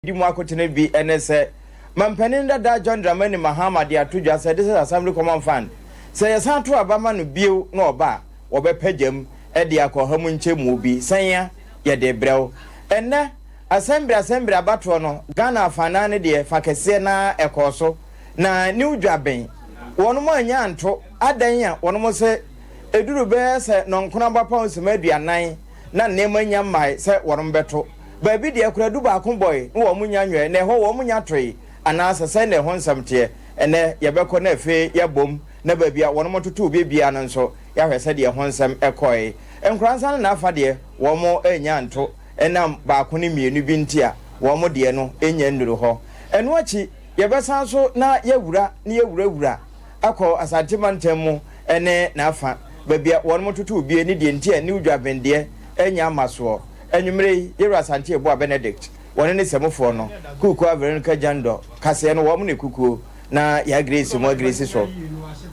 di mu akotene bi enese mampanin da John Dramani Mahama de atodwa say this is Assembly Common Fund say yesan to abama no biu na oba obepagem e de akohamu nchemu bi sanya ye de brew enne assembly abato no Ghana afana ne de fakese na ekoso na new dwaben wono mo anya anto adan a wono mo se eduru be se nonkona ba pounds maduanan na nema nya mai se wono beto baby de akura du ba kon boy no wo munya nwe na ho wo munya tree ana se ne ho nsamte ene ye beko na afi ye bom na baby a wono mototo bebia no nso ya hwese de ho nsam ekoi enkransa na afa de wo mo anya anto enam ba ko ne mienu bi ntia wo mo de no enya nduru ho eno achi ye besan so na yewura na yewura akọ asantemantam mu ene na afa baby a wono mototo bi ni de ntia ni udwabende enya amaso enwumre yero asante ebo Benedict woni ne semofo no kuku Veronica Jando kase no wo mo ne kuku na ya Grace mo Grace so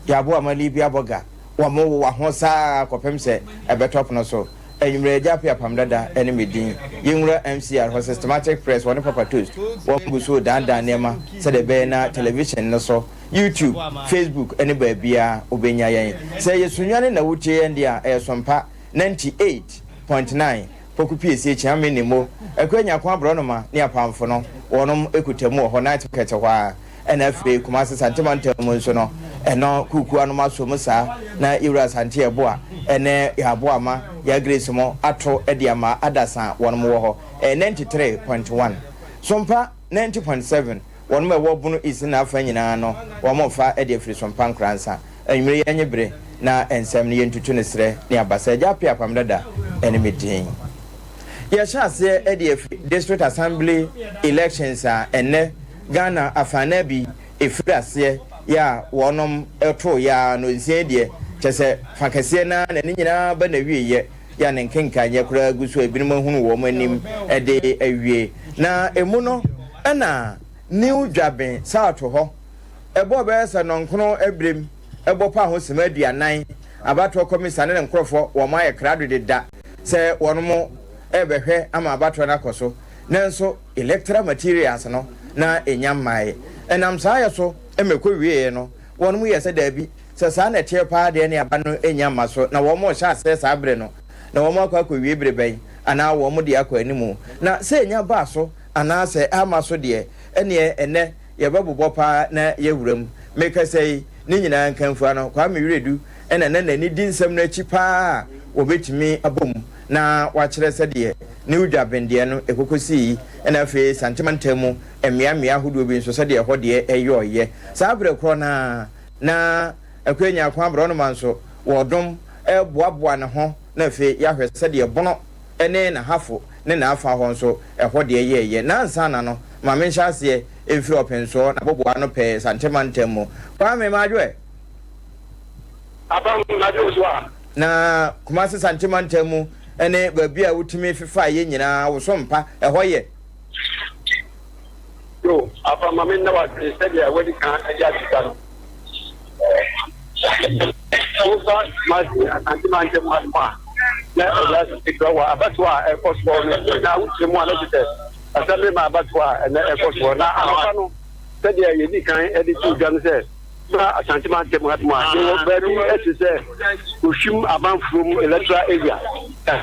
ya bo amali bi aboga wo mo wa ho saa kopem se ebetop no so enwumre japia pamdada ene medin yenwura MCR ho systematic press woni papa toast wo guso danda nema se de be na television no so YouTube Facebook ene ba bia obenya yen se yesunwane na wutie ndia Sompa 98.9 poku PSH amenemo ekwenya kwa bronoma ne apamfo no wonom ekutamu ho night market hwa NFA kuma santimantal mu so no eno kuku anoma so musa na iwra sante ebo a ene yabo ama ya Grace mo ato ediama adasa wonom wo ho 93.1 Sompa 90.7 wonom ewo bunu isi na afa nyina no womo fa edefri Sompa nkransa enwere yenyebre na ensem ne yentutu ne sre ne abasa japia pamdada enemedin Yashase EDF District Assembly elections ene Ghana afana bi efrase ya wonom eto ya no nsiedie chese fakase na nyina ba na wieye ya ne nkenkanye kura gusu ebinum hunu wo manim ede awie na emu no na new dwaben sato ho ebo be se nonkono ebrem ebo pa ho semaduanan abato komisa ne nkrofo wo ma ye krado de da se wonom ebehwe ama abato na koso nanso electoral materials no na enyamai enam saa so emekọ wie no wonum yese dabi se saa na tie pa de ne aba no enyama so na wo mo sha se saa bre no na wo mo akọ wie bre ben ana wo mo de akọ animu na se enya ba so ana se ama so de ene ye bebobọ pa na yewuram meka sei ni nyina nkanfu ano kwa me wiredu ene na ni di nsem na chi pa obetimi abom na wachire sede ne udwabende no ekokosi na fe santimantamu emiamia hudu bi nso sede ho de eyoye sabre kro na akwenya kwa bro no manso wodom eboaboa ne ho na fe yahwe sede bono ene na hafo ne na afa ho nso ho de yeye na nsa na no ma me nhyase efiri openso na boboa no pe santimantamu kwa me madwe abam na josua na kumase santimantamu ene baby a wutimi fifa ye nyina wo Sompa ehoye yo apa mama na wa steady a wedi kan aja tikano so anti ma na last tikwa abatwa e possible na wutimi ala tete asabe ma abatwa na e possible na apa no steady a ye di kan edi tu gan se na asantimantam hatma yo bari etise oshim abanfrom electoral area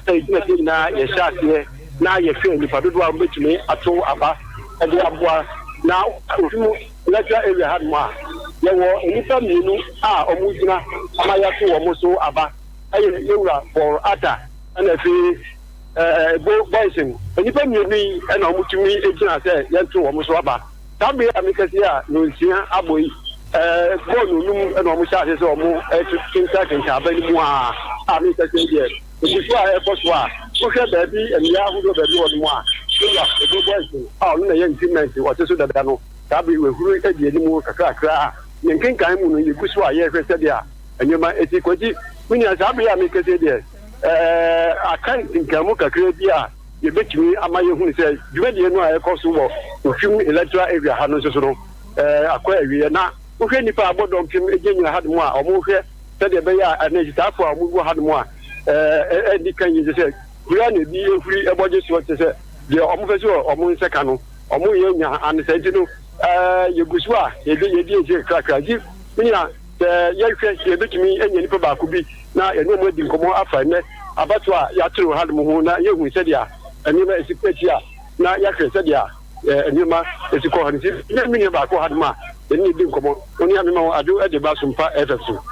state na ye shate na ye fe ni padodo a mbetumi ato aba ede aboa na oshim electoral area hatma ye wo enipa mienu a omugina amaya to wo muso aba aye yewura for ata na fi boysen enipa mienu na omutumi ejina se ye to wo muso aba tabe amikasi a no nsia aboyi bonu num na omo sha se omo tinta tinta abani mu a ami ta se die obusu a ekoso a o hwe ba bi emia hudo ba bi wonu a ya ego boys a no na ye intimate o te so da no ta bi we huru edie ni mu kakra kra ne nkenkan mu no ye busu a ye hwe se dia enyema eti kwaji muni asa bi ami kese die akan tinkamu kakra bi a ye betimi amaye hunu se dwedie no a ekoso wo ofim electoral area ha no so no akwa awie na uhwe nipa abodom pim egenyina hadmo a omuhwe sede be ya anejitafo a mugu hadmo a edi kan yi se bia na bi efuri eboje so te se de omufesi omu nseka no omo ye nya ansenti no yegusu a yedi krakraji nya ye hwe ye betumi enya nipa ba ko bi na eno mo di nkomo afa ne abato a ya turu hadum ho na ye hu se dia eni ma esikwechi a na ya hwe se dia eni ma esikọ hansi ne mi ne ba ko hadum a eni di nkomo oni amema adu e de ba Sompa FM so.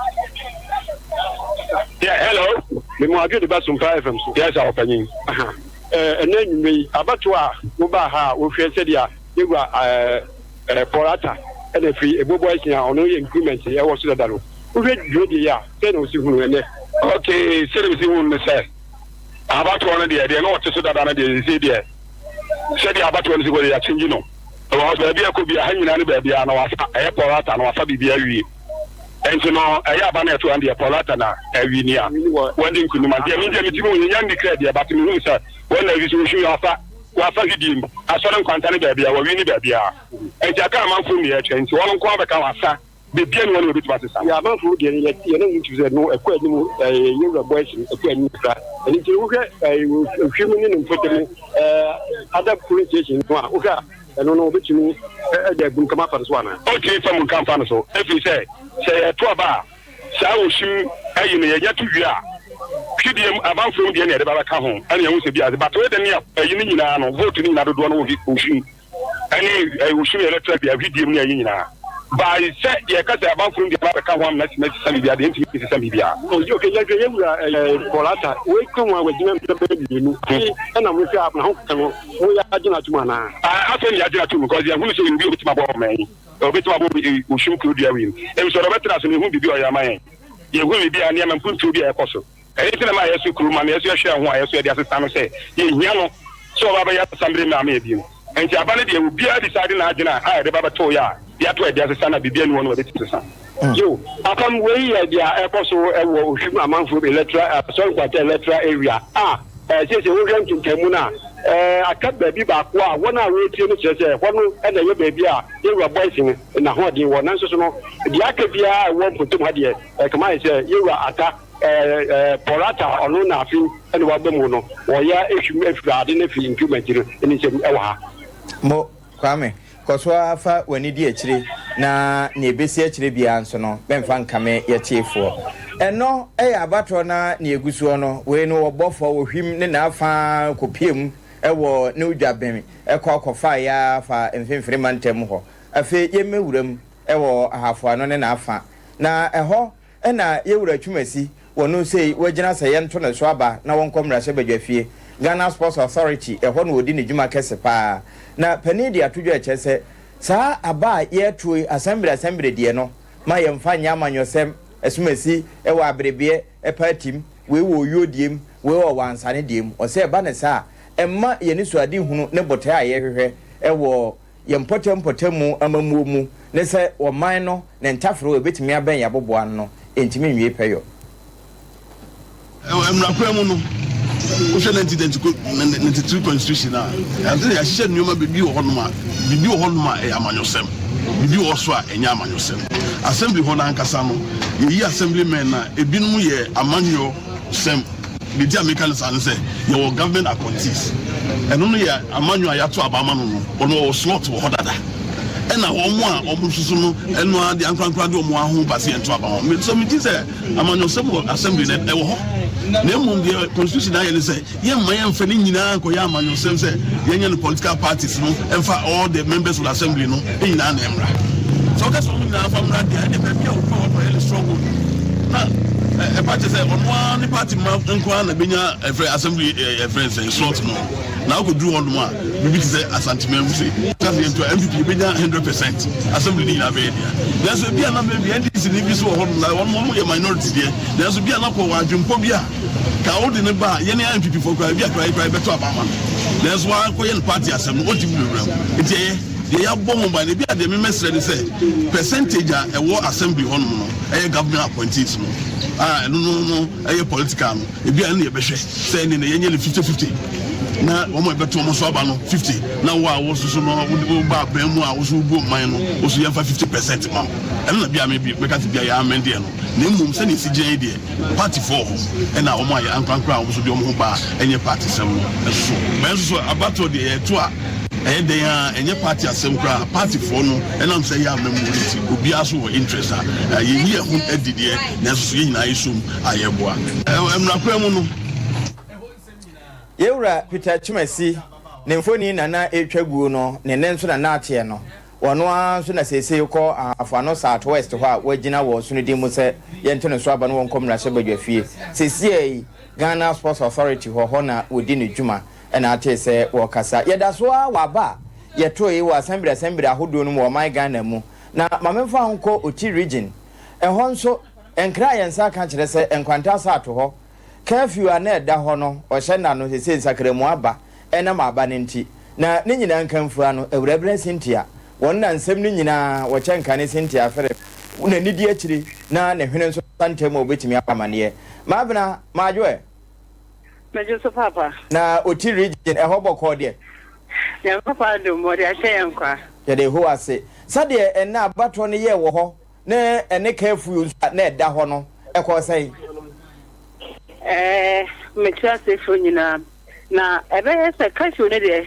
Yeah, hello. Me mo adu de ba Sompa FM so. Yes, our opinion. Enen mi abato a wo ba ha wo hwe se dia yegwa porata ene fi ebobo asia ono ye increment e wo so dalo wo hwe dwodi ya se no si hunu ene. Okay, se le si hunu ne se abato no de no wo so dada na de se de se de abato no si go de ya change no wo ba bia ko bia hanyina ne ba bia na wasa e porata na wasa bibia wi enti no e ya ba na to ande porata na awi ni a wandi nkunuma de mi de mi ti mo nya ndi credit e ba ti mi hu se won na wi so hwu afa wafa gidim asore nkwanta ne ba bia wo wi ni ba bia enti aka amanfo mi e twenti won nko abeka wasa bebia ne won obi twa sesa ya amanfo de ye na ntu ze no ekwa ni mu yewra boys ekwa ni fra enti wo hwe hwimu ni mfotemu ada police no a wo hwa eno no obetumi de gun kama fa so ana okay fa mun kan fa no so efi say to aba sa wo shim ayi ne ya tu wi a kidiem abanfo de ne de ba ka ho ene hu se bia ze bato de ne ayi ni nyina no vote ni nyina do no wo shim ene wo shim electoral bia kidiem ni ayi nyina ba se ye ka se abanfo de ba ka ho am na se bia de ntimi se bia o yo ke ya ye wura polata we ko wa we jina mpe be ni ena mo fi abna ho kan wo ya agina tuma na afen ya agina tuma because ya hu se nbi obitima bo man obitima bo wo shim kru dia wi em so robetra so ne hu bibi o ya man ye hu bibi ani am mpuntu bi e koso anything na yesu kru man yesu hwe ho yesu de asesa no se ye hia no so baba ya sambre na ma ebi enti abane de obi a decide na agina a de baba to ya to e de asesa na bibi anu no be tisesa yo akam we ya dia e koso e wo hwim amanfo electoral sorry kwata electoral area se wo hwem tuntemu na aka baabi ba ko a wona rotie no kyerɛ hono na ye baabi a yewura boys na ho de wo nan so no dia aka bia wo mpotom ha de kama sɛ yewura ata porata ono na afin ene wa bemu no wo ya ehwim efurade na fi increment no ene sɛ ɛwɔ ha mo kwame koso afa wani di akire na ne ebesi akire bia nso no bemfa nkame ye chiefo eno abato na ne egusuo no we no obofo wo hwim ne na afa kopiem ewo ne udwabem ekwa ya fa mfimfiri mantem ho afi yemewuram ewo ahafo ano ne na afa na eho na yewura twumasi wono sei wagina sɛ yɛnto ne so aba na wɔnkɔmra hyɛ badwafie Ghana Sports Authority ɛhɔ no wodi ne dwuma kɛse paa na pani de atodwo ɛkyɛ sɛ saa aba yɛtoi assembly die no ma yɛmfa nya amanyɔsɛm ɛsomasi ɛwɔ abrebie ɛpatim we wɔ yodiem we wɔ wansane diem ɔsɛ ba ne saa ɛmma yɛne suade hunu ne botae a yɛhwehwɛ ɛwɔ yɛmpɔtɛmu amamuo mu ne sɛ ɔman no ne ntaforo ebetumi abɛn yaboboa no entimi nwie pɛyɔ emrakwa mu no wo hwɛ 1992 constitution a ante ya hyehyɛ nneɛma bibi wɔ hɔnom a ɛyɛ amanyɔsɛm bibi wɔ so a ɛnyɛ amanyɔsɛm assembly hɔ nankasa no yɛyi assemblymen na ebinom yɛ amanyɔ sɛm the dear mechanism say your government appointees and only a amanyɔ a yɛato abama no ɔno wɔ slot wɔ hɔ dada ɛna wɔn a susu no ɛno ade ankrankra de wɔn aho base ɛnto abama so me say amanyɔsɛm wɔ assembly na ɛwɔ hɔ na mmom the constitution ayɛ ne sɛ yɛmma yɛmfa ne nyinaa nkɔyɛ amanyɔsɛm sɛ yɛnyɛ no political parties no ɛmfa all the members of the assembly no nyinaa na ɛmmra so ɔka sɛ ɔmo nyinaa fa mmra deɛ ɛne baabi a wɔpɛ wɔpɛ ɛle struggle na party say ɔno ne party ma nkwa na benya ɛfrɛ assembly ɛfrɛ sɛ slot no na ɔkɔduru hɔ nom a bibi te sɛ asantemanfu se kasi yɛnto MPP benya 100% assembly ne nyinaa bɛyɛ deɛ nanso ebi a na baabi NDC ne bi so wɔ hɔ nom na wɔn yɛ minority deɛ nanso bi a na kɔ wɔ adwempɔ bi a ka wode ne ba yɛne MPP fo kora bi a kora bɛtɔ abama no nanso wakɔyɛ no party asɛm no ɔtumi nwuram nti ɛyɛ deɛ yɛabɔ ho ba ne bi a deɛ memɛsrɛ ne sɛ percentage a ɛwɔ assembly hɔ nom no ɛyɛ government appointees no ɛno no ɛyɛ political no ebi a ne yɛbɛhwɛ sɛ ne yɛnyɛ ne 50-50 na wɔn ɛbɛto wɔn so aba no 50 na wo a wo so no wo ba ban mu a wo so bu man no wo so yɛmfa 50% ma ɛno na bi a mɛka te bi a yɛ amend deɛ no na mmom sɛ ne si gyɛn deɛ party for ho ɛna wɔn a yɛ ankrankra a wo so de wɔn ho ba ɛnyɛ party sɛm no ɛso bɛn so abato deɛ yɛto a and they are any party assembly party for no and I'm saying memority will be also interest you hear who did here necessarily na isum ayeboa I'm not no Yewra Peter Chimesi ne mfoni nana etwagu no ne nenso na naate no wono anso na sese ko afano south west ho a wagina wo so ne dimu se yente no so aba no wonkom na hyebadwa fie sese Ghana Sports Authority ho na wodi ne dwuma na ate se wo kasa yeda so a waba yeto yi wa assembly ahodo no mo my Ghana mu na mamemfa honko oti region ho nso enkra yensa ka kire se enkwanta sa to ho curfew ana da ho no o hye na no sese nsakremu aba ena ma aba ne nti na ne nyina nkamfura no ewurabere Cynthia won na nsem ne nyina wo kyenka ne Cynthia fere na nidi akiri na ne hwene nso santem obetimi apamane mabena majoe mejo so papa na oti region ehoboko de ya papa do mo de ahye yankwa ya de ho ase sade ena abato ne ye wo ho na ene curfew na eda ho no ekosai metia se fo nyina na ebe se curfew ne de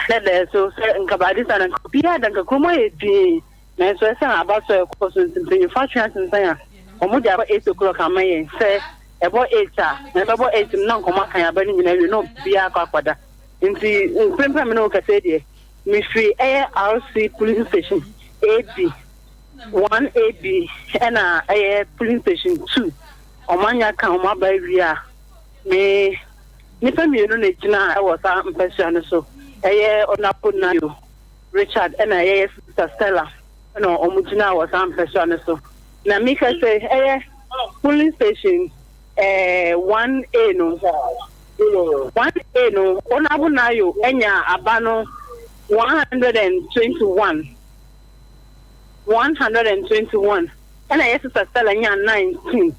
na de so nkabadi sana bia da nkomo edi na so se abaso ekoso ntimpe fashion sensan ya omo de aba 8 o'clock amaye se ebo 8 na ebo 8 na nkomo kan aba ni nyina wi no bia akwada nti mpempa me no ka se de mi free RC police station AB 1AB na police station 2 omanya kan o ma ba wi a me nipa mienu na gina e wo sa mpesua no so onapo na yo Richard and Sister Stella no omugina wo sa mpesua no so na me ka say police station 1A no 1A no onabo na yo enya abano 121 and Sister Stella nya 19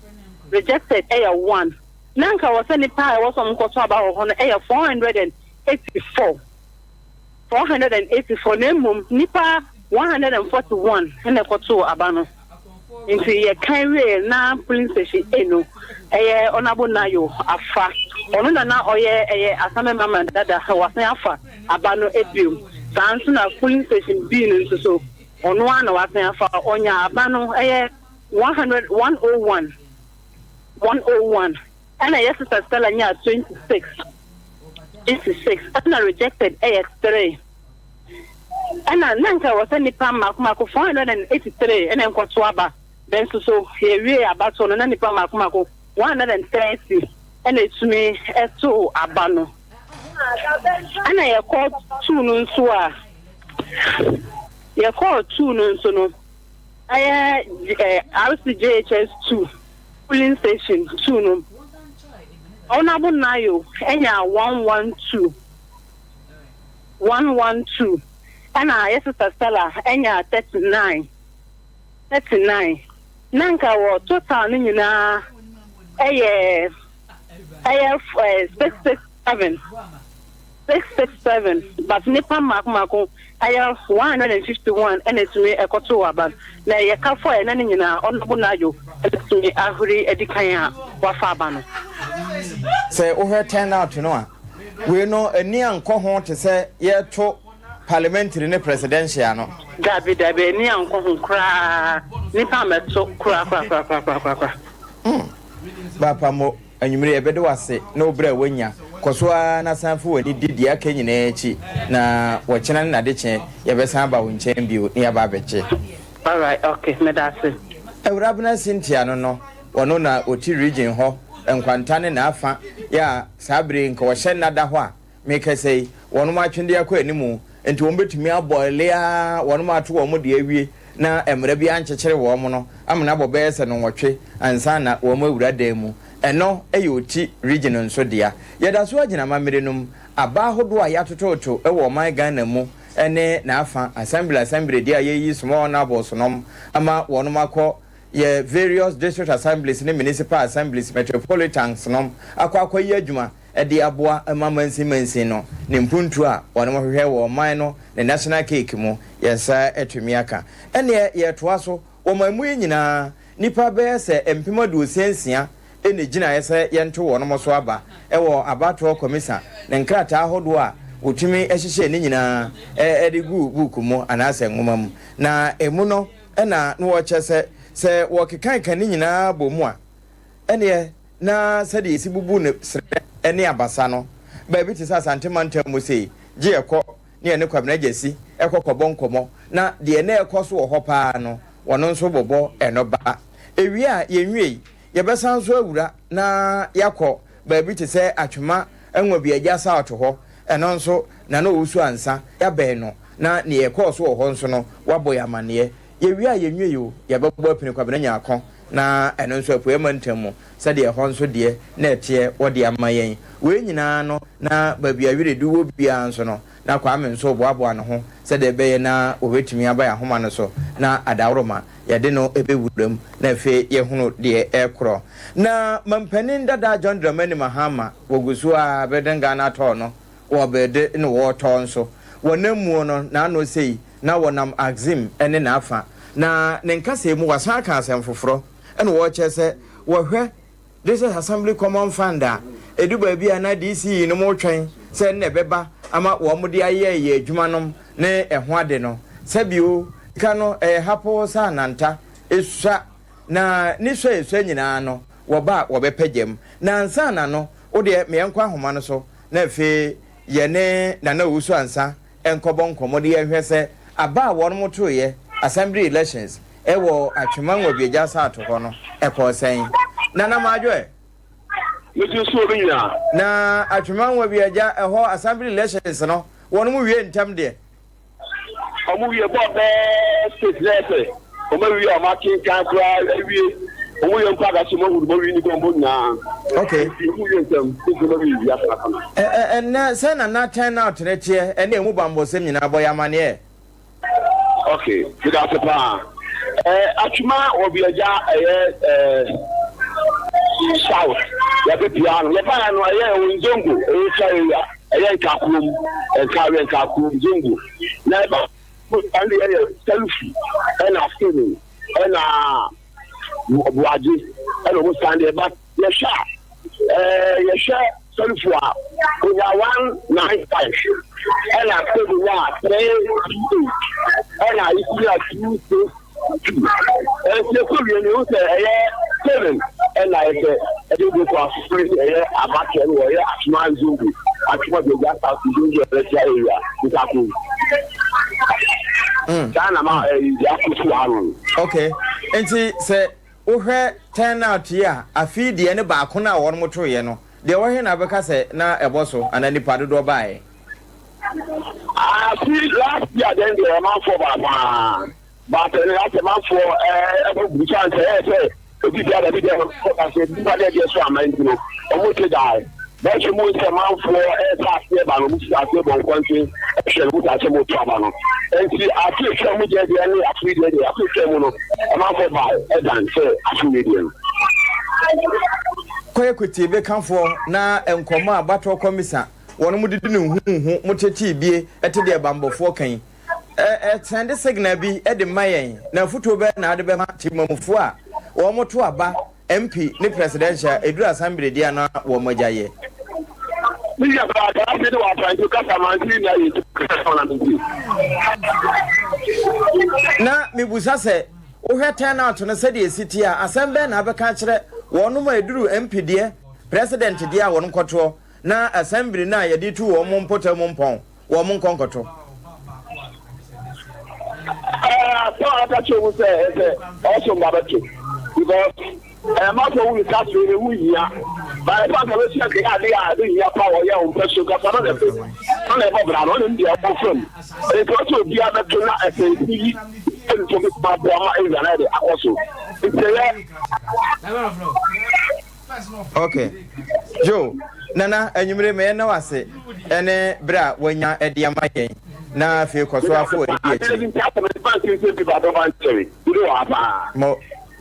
rejected 1 nanka wasani pa was on koso about 484 nemum nipa 141 and koto abano into ye kanwe na police station eno onabo na yo afa onu na oye asame mama dada wasan afa abano ebium sanso na police station B no so onu ana wasan afa onya abano 101 and Sister Stella nya 26 and rejected AX3 and nanka wasani pa makumako 483 and kwatwaba then so here about on nani pa makumako 130 and it's me eto abano and I called 2 no so a you call 2 no so no RCJHS 2 polling station 2 no onabo nayo enya 112 and Sister Stella enya 39 nanka wo total ni nyina 667 but nipa mako 151 and it's me ekoto aban na ye ka for na nyina onabo nayo it's me ahuri edikan wafa abano say over turn out no a we no ani anko ho te say ye to parliamentary ne presidential no dabi ni anko ho kra nipa meto kra bapa mo anyumire ebede wase na obra wanya kosoa na sanfo wani didi aka nyina echi na wochena na de che ye besan ba wonchen bio ne aba beche all right okay me that's it Ewurabena Cynthia no wono na oti region ho enkwantane na afa ya sabre nka wo hye nada ho a make say wono ma twende akọ animu enti won betumi aboile a wono ma to wo mo de awie na emre bia nkyekere wo mo no amena bobe ese no nwotwe ansa na wo mo ewurada mu eno oti region nso dia yeda so agina mamere num aba hodo a yatototo ewo man Ghana mu ene na afa assembly dia yeyi small na boss nom ama wono makọ ye various district assemblies ne municipal assemblies metropolitans nom akwa yi adwuma ede aboa mansi no ne mpuntu a wono hwehwe wo man no ne national cake mu yesa etumi aka ene ye toa so wo mamu nyina nipa be se empemadu sensia ene gina yesa yento wono mo so aba ewo abato komisa ne nkrata ahodo a wotumi ehihye ne nyina ede gu book mu anase nwoma mu na emu no na no wo kyese se wo kekan kan ne nyina bɔ mu a ene na sɛde esi bubu ne sre ene abasa no ba bi te sa santimanta mu sei gye ekɔ ne ne kwabena gyesi ekɔkɔbɔ nkɔmɔ na de ne ekɔ so wɔ hɔ paa no wɔno nso bɔbɔ eno ba ewie a yenwie yɛbɛsan so awura na yakɔ ba bi te sɛ atwema enwa bi agya sa ato hɔ eno nso na no wusu ansa ya bɛn no na ne ekɔ so wɔ hɔ nso no wabɔ yamane yewie a yenwie yo yɛbɛbɔ apini kwabena nyakɔ na eno nso apuɛ mantamu sɛdeɛ hɔ nso deɛ na ɛteɛ wɔde ama yɛn we nyinaa no na baabi awire duwo bia nso no na kwame nso boaboa no ho sɛdeɛ bɛyɛ na obetumi aba ya homa no so na adaworoma yɛde no ebewuram na afi yɛhunu deɛ ɛkorɔ na mampanin dada John Dramani Mahama wogusu a bedenga na tɔ no wɔbɛde ne wɔtɔ nso wɔnamuo no na ano sei na wɔnam axim ene na afa na ne nkasa mu wasan ka asɛm foforɔ ene wɔkyɛ sɛ wɔhwɛ this is assembly common fund a edu baabi a na DC no mo twɛn sɛ ne bɛba ama wɔn mo de ayɛ yɛ adwuma nom ne ɛho ade no sɛbio ka no hapo sa nanta esua na ne so esua nyinaa no wɔba wɔbɛpɛgyam na ansa na no wo de me nkɔ ahoma no so na afi yɛne na wusu ansa enkɔbɔ nkɔmɔ de yɛhwɛ sɛ aba a wɔn mo toyɛ assembly elections ewo atwema nwa biagya sa ato hɔ no ɛkɔ sɛn na na madwo metu so bi nya na atwema nwa biagya ɛhɔ assembly elections no wɔn mo wie ntam de omu wie bɔ bɛ state level omu wie o ma kin kan kra wie omu ye nkwa ga so mo hu mo wie ni kombo na okay omu wie ntam ko mo wie asa na sɛ na turn out ne tie ɛne emu bambo sɛm nyina bɔ yamane okay because atwuma obiaja south ya be piano ya bana no aye nzongo area aye nkakum nkakum nzongo na ba ande ya selfie na afternoon na buaji na mo stand ba ya sha selfie a onya 195 na afternoon na 3 na isi 2 se ko wi ni o se seven na ese e do ko afri abake no ye atuma zungu atuma de ya ta zungu e area ntaku kana ma ya kusu aro okay enti se wo hwɛ turn out ya afi de ne ba ko na wɔn mo toye no de wo hwe na bɛka se na ɛbɔ so anani pado do bae see last year then the man for baba but the man for every chance say obi bia da bia for say bia dey so amount no omo te die but you mo say man for pass here ba no mo say bon kwanti ehwe mo ta say mo to aba no enti afi hwe mo je dey ni afi dey afi hwe mo no man for ba e dan say afi dey koye kuti be kanfo na enkomo abato komisa wono mu didi ne huhu mu tete bie ete de bambofo kan send signal bi e de mayen na futo be na ade be ma timamufo a wo moto aba MP ni presidential edura assembly dia na wo mojaye mi ya ba da be do wa try to kasa man ni na yi na mi busa se wo hweta na to na se de city a assembly na be ka kire wono ma eduru MP dia president dia wono kwoto na assembly na yedi tu wo mo mpota mo mpon wo mo nkonkoto so ata chewu say also mbabacho because ma so we start we ya ba fa ka we see ke ade ya power ya o peso ka fa na pe na le bobra no ni dia mo from e ko so bi abeto na e se bi en to bi ba bra ma e na de akoso okay Joe nana enyumre me na wase ene bra wanya ediama yen na fe koso afo edi mo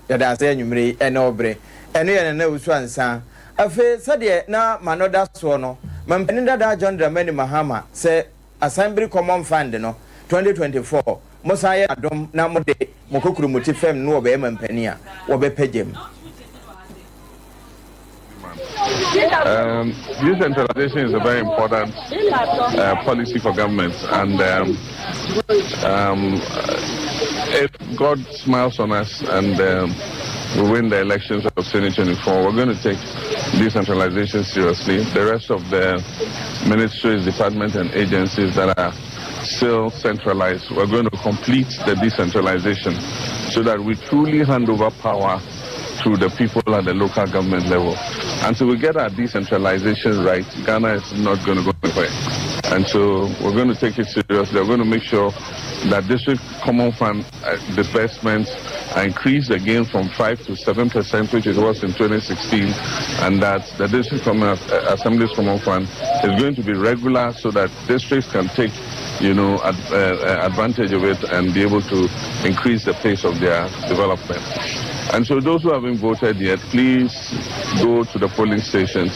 ya da se enyumre ene obre ene ye na usu ansa afe sade na manoda so no mampani dada John Dramani Mahama se assembly common fund no 2024 mosaye adom na mode mokokuru motifem no obe mampani a obe pagem Decentralization is a very important policy for governments, and if God smiles on us and we win the elections of 2024, we're going to take decentralization seriously. The rest of the ministries, departments, and agencies that are still centralized, we're going to complete the decentralization so that we truly hand over power to the people at the local government level. Until we get our decentralization right, Ghana is not going to go anywhere. And so we're going to take it seriously. We're going to make sure that district common fund disbursements are increased again from 5 to 7%, which it was in 2016, and that the district assembly's common fund is going to be regular so that districts can take advantage of it and be able to increase the pace of their development. And so those who haven't voted yet, please go to the polling stations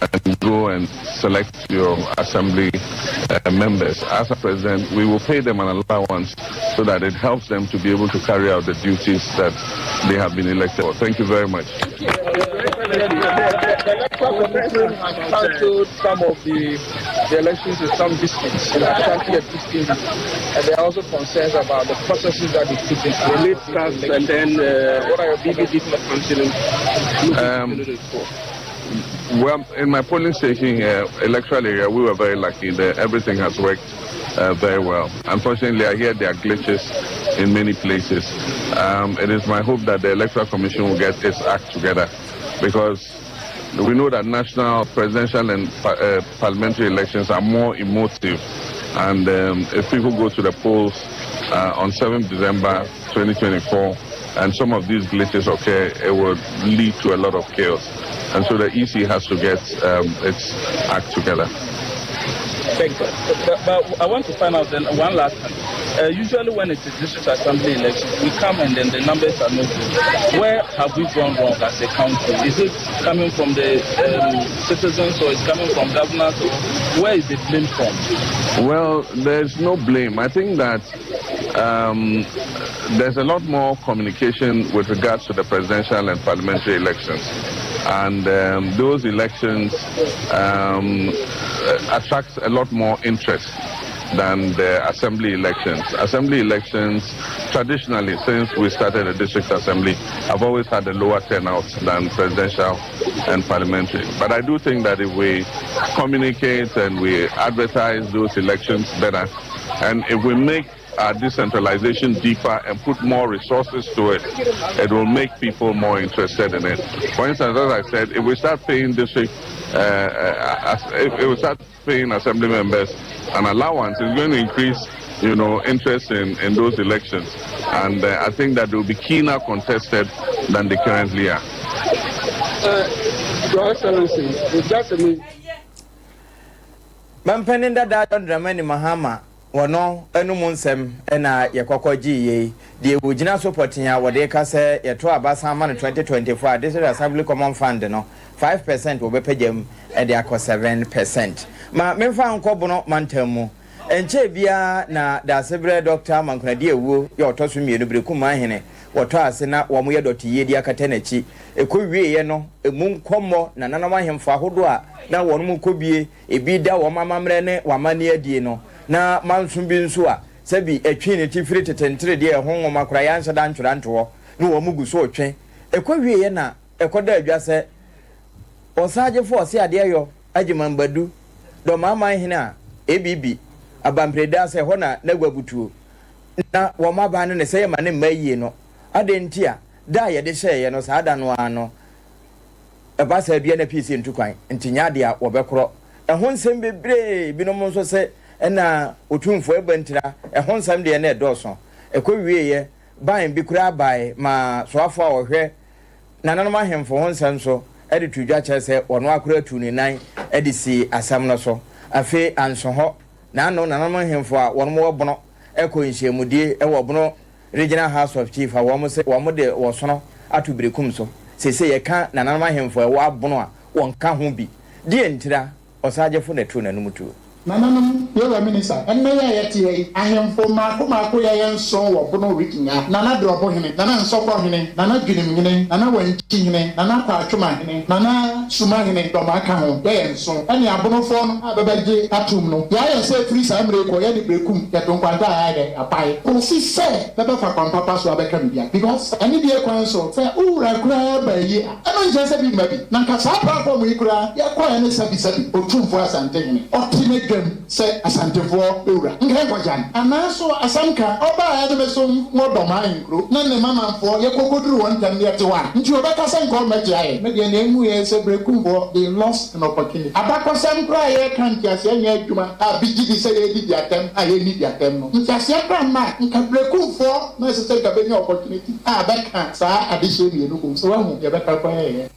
and go and select your assembly members. As a president, we will pay them an allowance so that it helps them to be able to carry out the duties that they have been elected for. Thank you very much. The electoral commission has cancelled some of the elections in some districts, and there are also concerns about the processes that they put in place. And then what are your BBD for cancelling? Well, in my polling station electoral area, we were very lucky that everything has worked very well. Unfortunately, I hear there are glitches in many places. It is my hope that the Electoral Commission will get its act together, because we know that national, presidential, and parliamentary elections are more emotive. And if people go to the polls on 7th December 2024, and some of these glitches occur, it will lead to a lot of chaos. And so the EC has to get its act together. Thank you. But I want to find out then one last thing. Usually when it's a district assembly election, we come and then the numbers are not good. Where have we gone wrong as a country? Is it coming from the citizens, or is it coming from governors? Or where is the blame from? Well, there's no blame. I think that there's a lot more communication with regards to the presidential and parliamentary elections. And those elections attract a lot more interest than the assembly elections. Assembly elections, traditionally, since we started the district assembly, have always had a lower turnout than presidential and parliamentary. But I do think that if we communicate and we advertise those elections better, and if we make our decentralization deeper and put more resources to it, it will make people more interested in it. For instance, as I said, if we start paying district, if we start paying assembly members an allowance, it's going to increase, interest in those elections. And I think that they will be keener contested than they currently are. Your Excellency, is that a mean? Mampeninda da Dramani Mahama. Wano enumu ena yekwakoji ye die wugina supporting ya wode ka se yeto abasa ma 2024 this is assembly common fund no 5% wo bepagem e de akọ 7%. Ma memfa nkobo no mantamu enche bia na da sebre doctor mankunade ewu ye otoso mienu brekum ahene woto ase na wo mo ye dotiye di akata nachi ekowie ye no emu nkomo na nanam ahemfo ahodo a na wono mu kobie ebi da wo mamamre ne wamane adie no na mansum bi nso a sabi etwe ne tifiri tetentere de ehonwo makora ya nsa da ntweranto no wo mugu so otwe ekwawie ye na ekoda adwase osaje fo ose ade ayo agimambadu do mama hina ebibi abampreda se hona nagwabutuo na wo maba ne se yema ne mayie no ade ntia da ye de hye no saada no ano ebasa bia na pc ntukwan ntinya de a wo bekoro ehon nsem bebre binom nso se ena otumfo ebantira ehon nsem de na edoso ekwawie ye ban bi kura bai ma soafo a wohwe nananom ahemfo hon nsem so edi tudwa kyese wono akura tuni nan edi si asam no so afi anso ho na no nananom ahemfo a wono mo bono eko nhyiamudie ewo bono regional house of chief a wo de wo sono atubrekum so sese ye ka nananom ahemfo ewo abono a wonka ho bi die ntira osagefo na tu nanum tu Nananum, you're a minister, and may I am for Marco and so or Bono Ricky, Nana drop on him, Nana Sopa him, Nana Gilim, Nana Wenchine, Nana Pachuma, Nana Sumahine, Domaka, and so, any abonophone, Ababaji, Atumno, Yaya said 3 Samre, Koyani Brekum, that don't quite a pie. Oh, she said, Papa from Papa Swabaka, because any dear counsel say, oh, I cry by ye. I don't just say, maybe, Nankasapa from Mikra, Yakoya Sabi, or 2 for us and take me, optimate. Say asante for ewura nkekwajan anaso asamka oba ya de so modoma nkro na ne mama for ye kokoduru won tam ye tewa nti obeka say nko meje aye me de na emu ye se brekumbo they lost an opportunity abakosam kra ye kan tiase anya adwuma a bigi di say ye di atem a ye ni di atem no nti ase kra ma nka brekumfo na se say ka be opportunity a beka sa adise bi no ko so wa hu ye beka kwa ye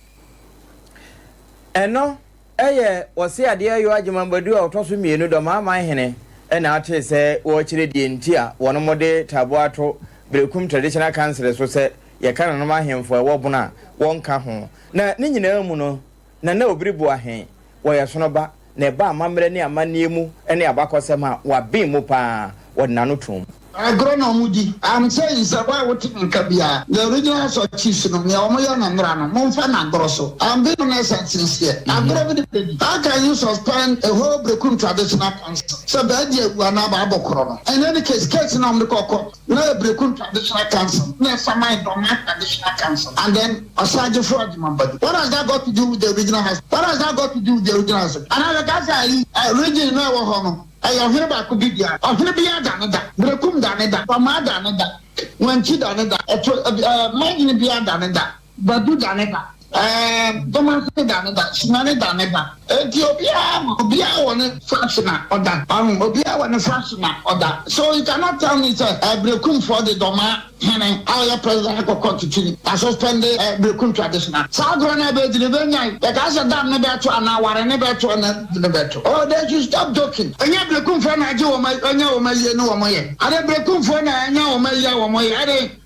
eno eye wose ade ayo agimambadu a otoso mienu do mama hene na ate se wo kire die ntia wono mode taboato brekum traditional council so se ye kana no mahemfo e wo bona wonka ho na ne nyina mu no na obiribu ahen wo ye sono ba na ba amamre ne amanie mu ne abakosem a wa bin mu pa wodna no tum agronomudi I'm saying sawa what nkabia the original so chiefs no me omoyo na ndra no monfa na grosso I'm being honest and sincere agronomudi how can you suspend a whole brekum traditional council so that you are na ba bokoro no in any case na me kokko na brekum traditional council na samai do ma traditional council and then osaje for adimambadu what has that got to do with the original house what has that got to do with the original house and I got region na wo ho no I hear about Kubidia. I hear Bianada, Brekum Daneda, Pamada Daneda, Wanchi Daneda, Magin Bianada, Badu Daneda, Thomas Daneda, Smani Daneda, Ethiopia, Obia one a fraction or that, Obia one a fraction or that. So you cannot tell me that Brekum for the Doma. Our president continue. I suspend the Brekum traditional. Sagrana Bedrivena, the Gaza Dam never to an hour, never to another. Oh, they should stop joking. And yet, Brekum for Najo, my no way. I don't Brekum for Najo, my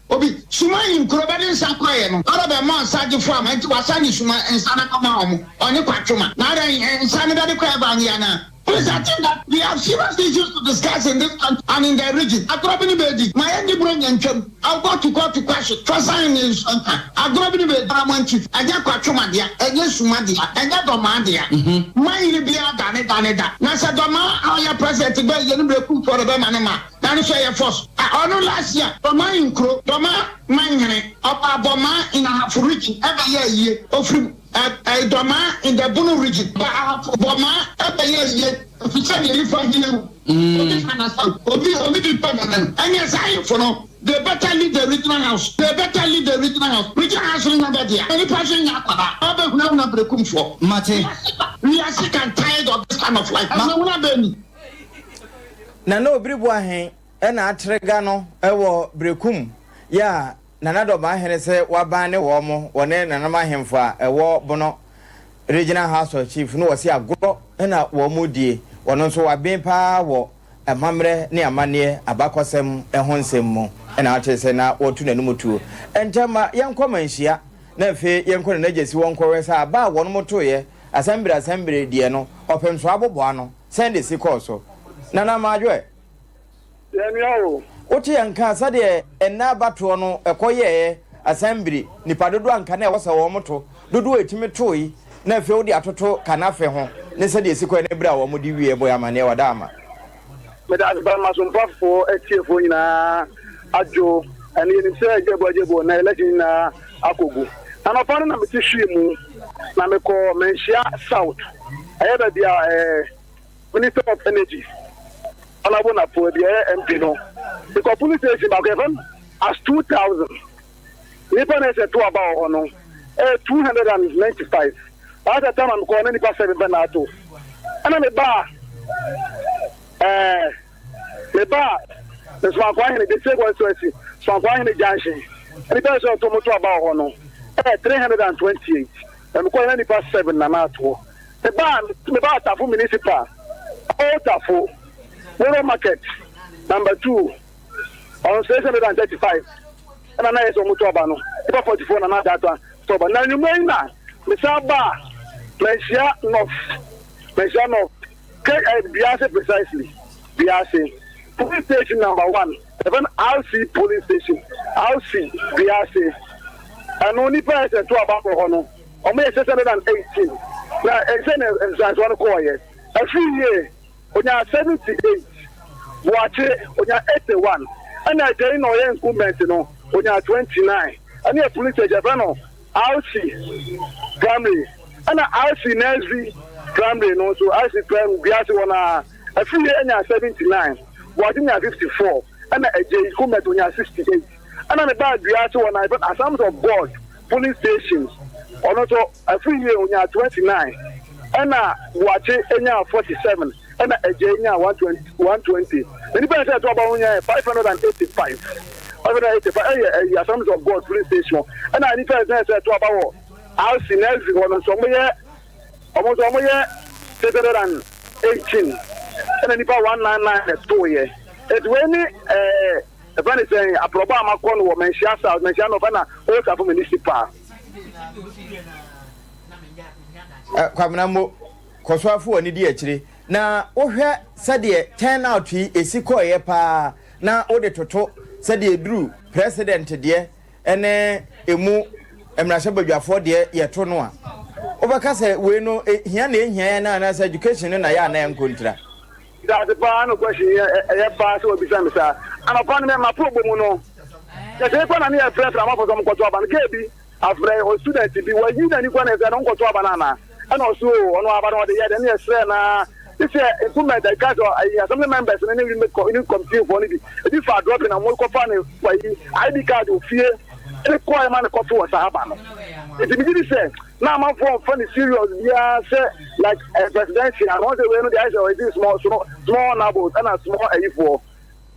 Obi, Sumain, Kurabin Sakoyan, other months, Saji Farm, and to Asani Suma and Sanakamam, on the Quatuma, Nada and Sanada Crabaniana. Please, I think that we have serious issues to discuss in this country and in the region. I grew up in the bed. My only brain and chum. I'll go to question. Trust sign is I grew up in the bed. I want you. I got Quachumadia, and yes, Sumadia, and got Domadia. My Libya, Daneda. Nasa Doma, our president, to be the break for the Banama. That is why you're forced. I know last year, Doma in Crow, Doma, Mangane, up Aboma in a half reaching every year of free. Doma in the Bono region, Boma, every year, if you say you find him, Obi permanent. And yes, I for no, they better leave the regional house. They better leave the regional house. Regional house is not there. Any person in Yakaba, I don't know what to come for. Mate, we are sick and tired of this kind of life. Nano Bribuahen, and Atregano, Ewo Brekum, ya. Nanado mahene se wabane womo wone nanama hemfa ewo bono regional house of chief no wase agoro na womo die wono so waben pa wo amamre ne amane abakosem ehonsem mu na atese na wotu nanum tuo entama yenkomanhia na fe yenko na jesi wonkore sa ba wono motoye asambire die no opemso abobo ano send the sikoso nana madwe yemiawo Oti yanka sade enna bato no ekoye assembly nipa dodo anka na ewosa wo moto dodo etimi toyi na fe odi atoto kanafe ho ne sade esiko ne bra wo modi wie boy amane wada ama me da ba masumpa fo etiefo nyina ajo ani ni se jebo na election na akogu ana fa na meti hwiemu na me ko menhia south ayeba bia minister of energy ana bona po bia MP no the police station back even as 2,000. Nippon is a 2 about 295. By the time I'm calling Nippon 7 Benato. And I'm a bar. The bar, the Swampine, the second Swissy, Swampine Junction. And it does to about 328. I'm calling Nippon 7 Namato. The bar, Tafu Municipal, all Tafu, World Market, number 2. On 635, and I is on Mutobano, 44 and another. So, but now you may not, Miss Abba, Messia North, Biase precisely. Biase. Police station number 1. Even RC police station. RC Biase. And only person to about Hono. Or may 618. Now, example, one call yes. A few years, when you are 78, watch it, when you are 81. And I tell you, no, when you are 29. And you are police station, RC primary. And RC Nesby primary, no, so RC primary, Biase one a few years, 79. Watching at 54, and a J. Kumet when you are 68. And on the bad, we are to an a sums of board, police stations, or not a few years when you are 29, and watch it in 47, and a J. 120. Many people say about 585. 585, sums of board, police station, and I need to say about house in everyone, somewhere almost 718. And then 199 2 years. It's when the friend is saying a Probama corn woman, she has out, mention of an old municipal. Kwaminamo, Koswafu and Idiatri. Now, Oha said the turn out he is Sikoye pa. Now, Ode Toto said the Drew, President dear, and Emu, Emrashabu for dear, Yatonoa. Overcast, we know here and as education and I am contra. That's the final question here. I pass over beside me, sir. And upon them, my problem, no. There's a plan near friends from Upper Kotoba and Gaby. After a student to be where you and you can have an uncle to banana. And also, on about the other near Sena. This year, a woman that got some members and then you compete for it. If I drop in a more company, ID card of fear, require man of was a happen. It's a beginning say, now my phone funny serious, yeah, say, like a presidential, and all the way, the eyes are small nabos and a small A4,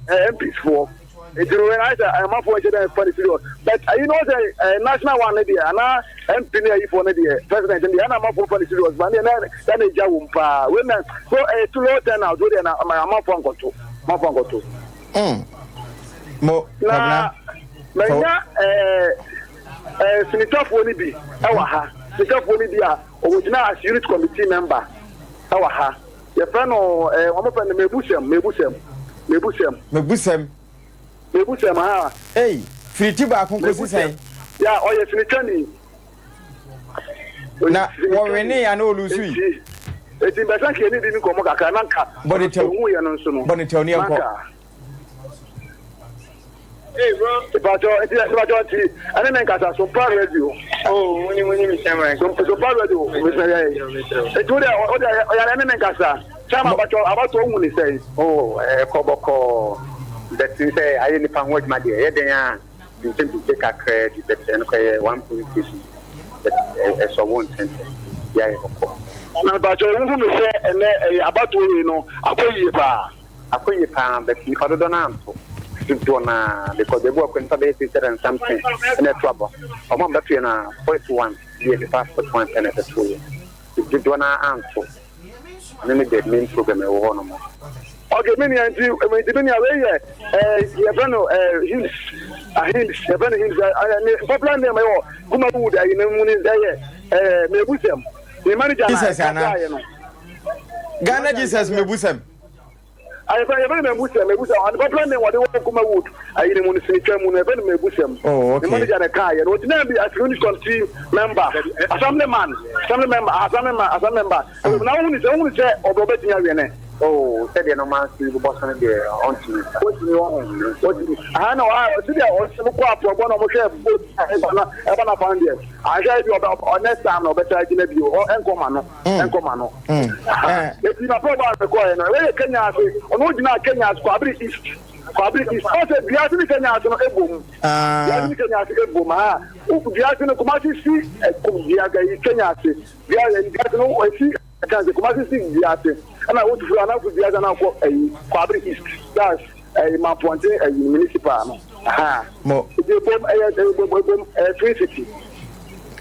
MPs for. It's realized I'm not for funny serious. But you know, the national one, and MP for the president, and the other for funny serious, but then a Jawumpa. Women, so a 2 low turn out, and I'm not from Goto. My phone got to. Mo, Senator Fonibi, Awaha, Senator Fonibia, original as unit committee member, Awaha. Your friend or one of the Mebusem, hey, Fritiba, Congress, yeah, or yes, Senator. Now, Warrene, I know Lucy. It's in Basanki, and didn't come back, Bonitonia. Hey, bro. And then I got some power radio. Oh, when you say, so power radio. It's good. I didn't got some about only say, oh, Koboko. That you say, I didn't find what my dear. You tend to take a credit that one police station. That's a 1 cent. Yeah, of course. But you say, and about you know, I pay you, but you don't know. Because they work in Sabbath and something in a trouble. Among the 41 years, the passport 1 and 2 years. If you don't answer, then they mean program a war no more. Okay, many and you, I mean, depending on you have hints, popular name, Kumabuda in the moon is there, Mebusem. The manager Jesus, Ghana Jesus, Mebusem. I remember Muslim, and the problem what they want to come out. I didn't want to say, Muslim. Oh, okay. The manager and a car, and what never be a unit committee member, assembly member. Now only say, or Robert Yariane. Oh, said no man to the boss on there. I know I see also one of the found it. I tell you about next time, no better you or Encomano. If you are probably Kenya, or no, Kenya's public is. Public is also the other Kenya to a boom. The other Kenya to a boom. The other Kumasi see a Kenya. The other no, I see a Kumasi see the other. And I want to run out with the other now for a public is that's a map one a municipal. Aha, more 350.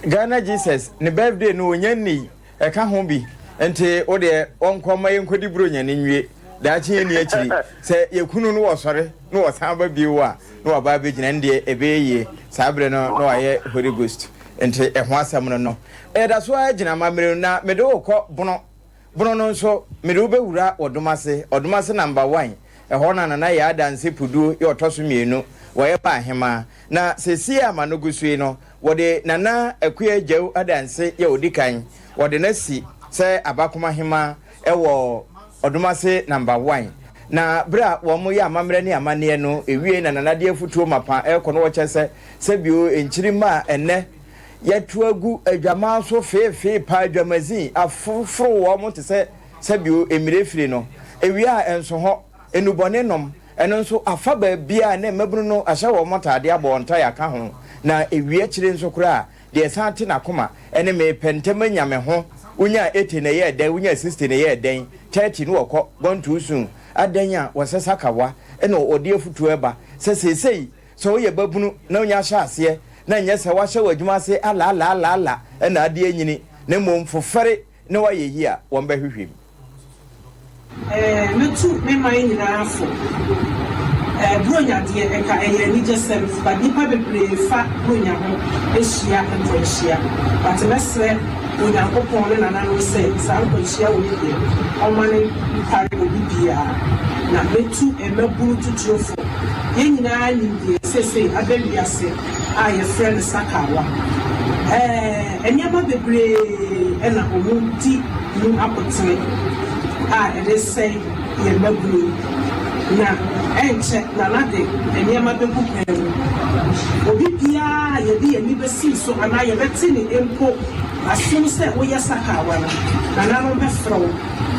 Ghana Jesus, the birthday no yenny, a kahombi, and te or the on come and could brilliant in you. That's here near say you couldn't know, sorry, no, Samba Biwa, no, Babbage and India, a bay, Sabrina, no, I Holy Ghost, and te a one summoner no. And that's why Jana Mamma Meadow caught Bono so merube wura odomase number 1 ehɔ na ya adanse pudu ye otoso mienu wɔyɛ ba ahema na sesi ama no gusui no wɔde nana akua gyew adanse ye odikan wɔde na si sɛ abakoma hema ɛwɔ odomase number 1 na bra wo mo ya amamre ne amane no ewie na nanade afutuo mapa ɛkɔ no wɔkyɛ sɛ bio enkyirima enne yɛtu agu adwama so fefe pa adwamazin afoforo wo mo te sɛ bio emirefiri no ewie a enso ho enubone nom eno nso afa ba bia na mabunu no ahye wo motade abonta ya ka ho na ewie kyire nso kura de sante na koma ene me pentema nyame ho unya 80 na ye dan unya 60 na ye dan 30 no wokɔ gontu sun adanya wasesa kawa ene odi afutu eba sesei so wo ye babunu na unya hye ase na nyɛ sɛ wahye wadwuma se ala ena ade anyini na mmom fofere na wayɛ yi a wɔn bɛhwehwem metu me mai nyina afo bronya de eka ni jesem ba nipa bebre fa bronya ho ehia ntohia but lesre bronya kopon ne nana no se sa ntohia wo de omane pare obi bia na metu emaburu tutuofo ye nyina nyindie sese abebiase a ye friend sakawa enyama bebre ena omuti mu apotene it is say ye mabulu na enche na nade enyama bebu pemu obi bia ye di ani besi so ana ye beti ni empo asum se wo ye sakawa na na no befro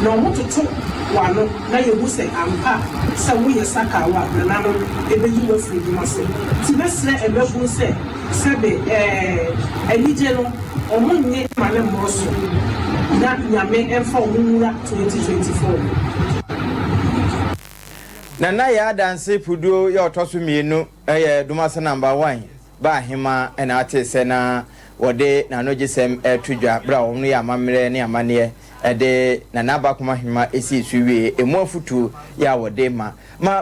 na omototo wano na ye hu se ampa se wo ye sakawa na na no ebeyi wo firi mase ti besre ebebu se sebe enije no omunye mane moso na nyame emfa omura 2024 na ya danse puduo ya otoso mienu dumase number 1 ba hema na ate se na wode na no gisem tudwa bra wo no ya mamre ne amane de na nabakoma hema esi suwie emu afutu ya wode ma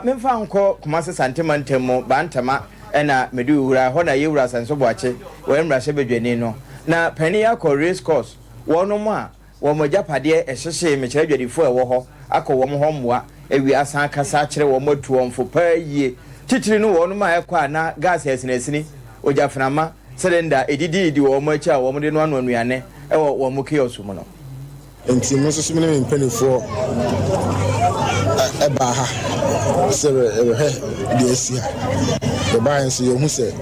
memfa nko kumase santema ntemo bantama na medu wura ho na yewura sanso boache wo emra hye bedwani no na pani akọ race course wono mu a wo mogapade ehyehye mekere dwadifo ewo ho akọ wo ho mmoa ewi asan kasa kire wo matuo mfo pa yie titiri no wono ma ekọ na gas esinasini ojaframa cylinder edidi wo mo acha wo mo de no anu anuane ewo wo mo kiosu mu no enti mo so me mpanifo eba ha sebe he de asia the buy so you hu say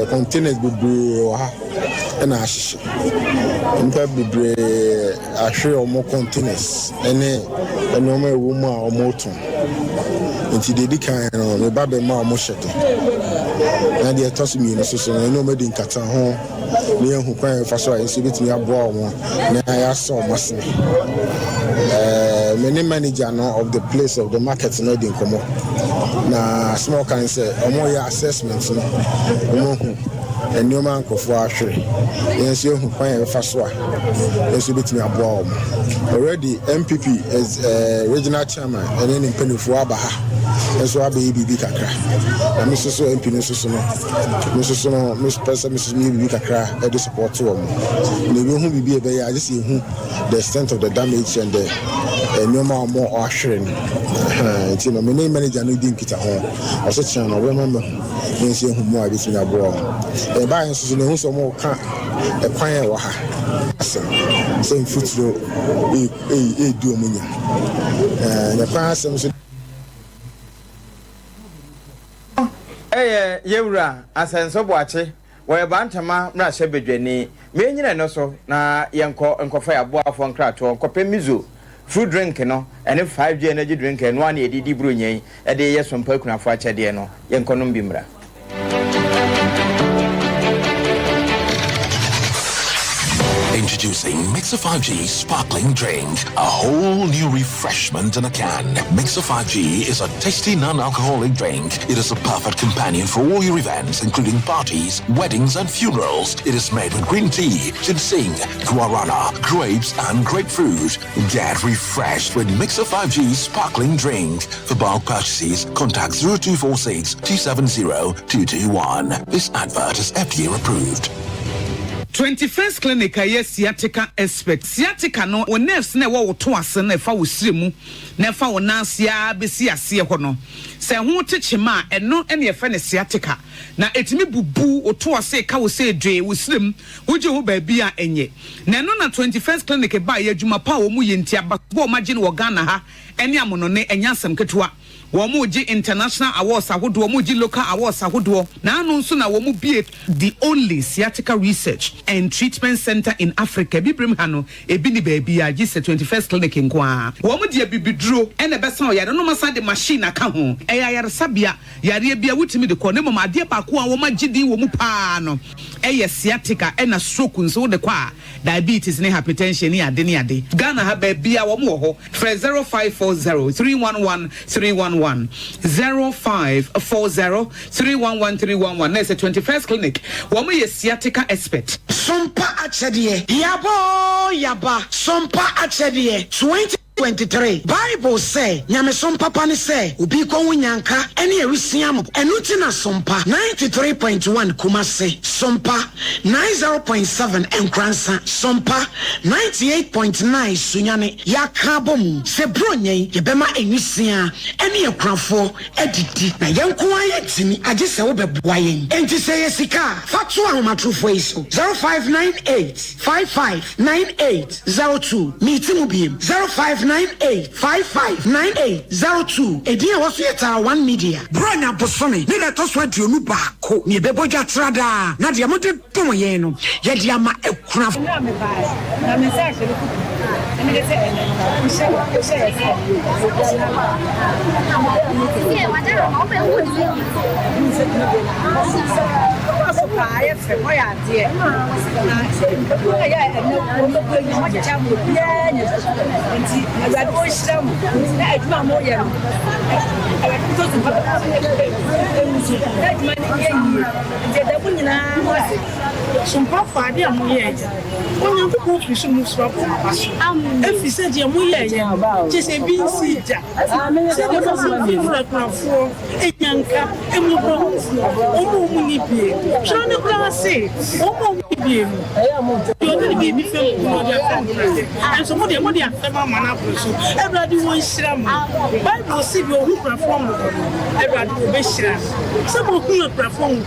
containers bebre ha na ahihye npa bebre ahwe omo containers ene omo ewo mu a omo tun nti de dikan no me ba be ma omo hyete na de toss mi no so no me di nkata ho ne ehu kwan fa so a esi betimi aboa omo na ya so omo sene many manager no of the place of the market no dey komo na small can say omo ya assessment no omo hu eni man kofo ahwe yenso hu kwan fa so a yenso betimi aboa omo already MPP is regional chairman and then penifo abaha yenso abe bibi kakra na mi so MP no so no Miss Person Mrs. bibi kakra e dey support omo na bi hu bibi e be ya just hu the extent of the damage and the nyoma mo ahwere nti no me manager no din kita ho also channel we member yenso hu mo a betimi aboa e ba yenso no hu so mo ka e kwan e wa ha sem futuro e du omunya na kwa sem so yewura asenso boache wo bantama mra hye bedwani me nyina no so na yenkofa ya boafo nkrato nkope mizo food drink no ene 5G energy drink no ane edidi bro nyen e de ye sompa kunafo achede no yenkonom bi mra. Introducing Mixer 5G Sparkling Drink, a whole new refreshment in a can. Mixer 5G is a tasty non-alcoholic drink. It is a perfect companion for all your events, including parties, weddings, and funerals. It is made with green tea, ginseng, guarana, grapes, and grapefruit. Get refreshed with Mixer 5G Sparkling Drink. For bulk purchases, contact 0246 270 221. This advert is FDA approved. 21st clinic a sciatica expert sciatica no wo nerves na wo to ase na fa wo siremu na fa wo nansia besi ase ho no se ho techema eno ene ye fa ne sciatica na etimi bubu wo to ase ka wo se dwe wo sirem wo je ho ba bi a enye na eno na 21st clinic ba ye adwuma pa wo mu ye ntia ba wo magine wo Ghana ha ene amono ne enyasem ketewa Womuji international awards ahodo womuji local awards ahodo na anu nso na womu be the only sciatica research and treatment center in Africa bibrim hano ebi ni baby a gise 21st clinic nkoa womu de bibidro ene besa o yare no masa de machine aka ho yare sabia yare bia wutimi de ko ne mama de ba ko a wo magidi womu pa no sciatica ena stroke nso de kwa diabetes ne hypertension ni ade Ghana ha baby a womu ho 0540 311 311 0540-311-311. There's a 21st clinic. Woman is sciatica expert. Sompa achedie. Yaba. Sompa achedie. 2023 Bible say nyame sompa pa ne say obi ko wunyanka ene erusiam enuti na sompa 93.1 Kumase sompa 90.7 Enkransa sompa 98.9 Sunyane yakabom se bronyen yebema enisia ene ekrafo edidi na yenko ayetimi age se wo beboa yen enti say yesika fatu ahomatrofo iso 0598559802 meeting biem 0598559802 Edia was yet 1 media Brona Bosone ni let us went you no baako ni beboja trada na dia mode tomo ye no ye dia ma ekuna na me say se and they say Sompa fadi amuye onye nkuku fishi muswapo efi se je muye je se binsi ja se de ko fi fura krafo enyanka emubro omo ni bie jone klase omo ni bie yo de bi mi fe mo de and so mo de afema mana proso everybody won shira mo Bible si bi ohu krafo mo everybody go be shira se mo hu krafo mo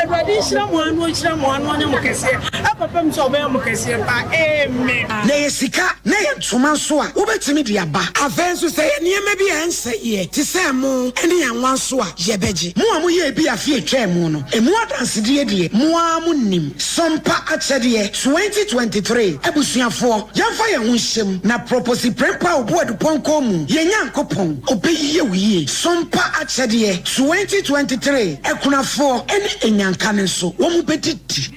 everybody shira mo anu shira mo anu mukese apapam so be mukese pa amen na yesika na yentuma so a wobetimi de aba afenso say niema bi ense ye ti say mo ene yanwan so a yebeji mo a mo ye bi afie etwa mu no emu adanse de mo a mo nim sompa achede 2023 ebusuafo yamfa ye ho hyem na propose prepa oboadu ponko mu ye nyankopon obeyiye wiye sompa achede 2023 ekunafo ene enyanka ne so wo mu bediti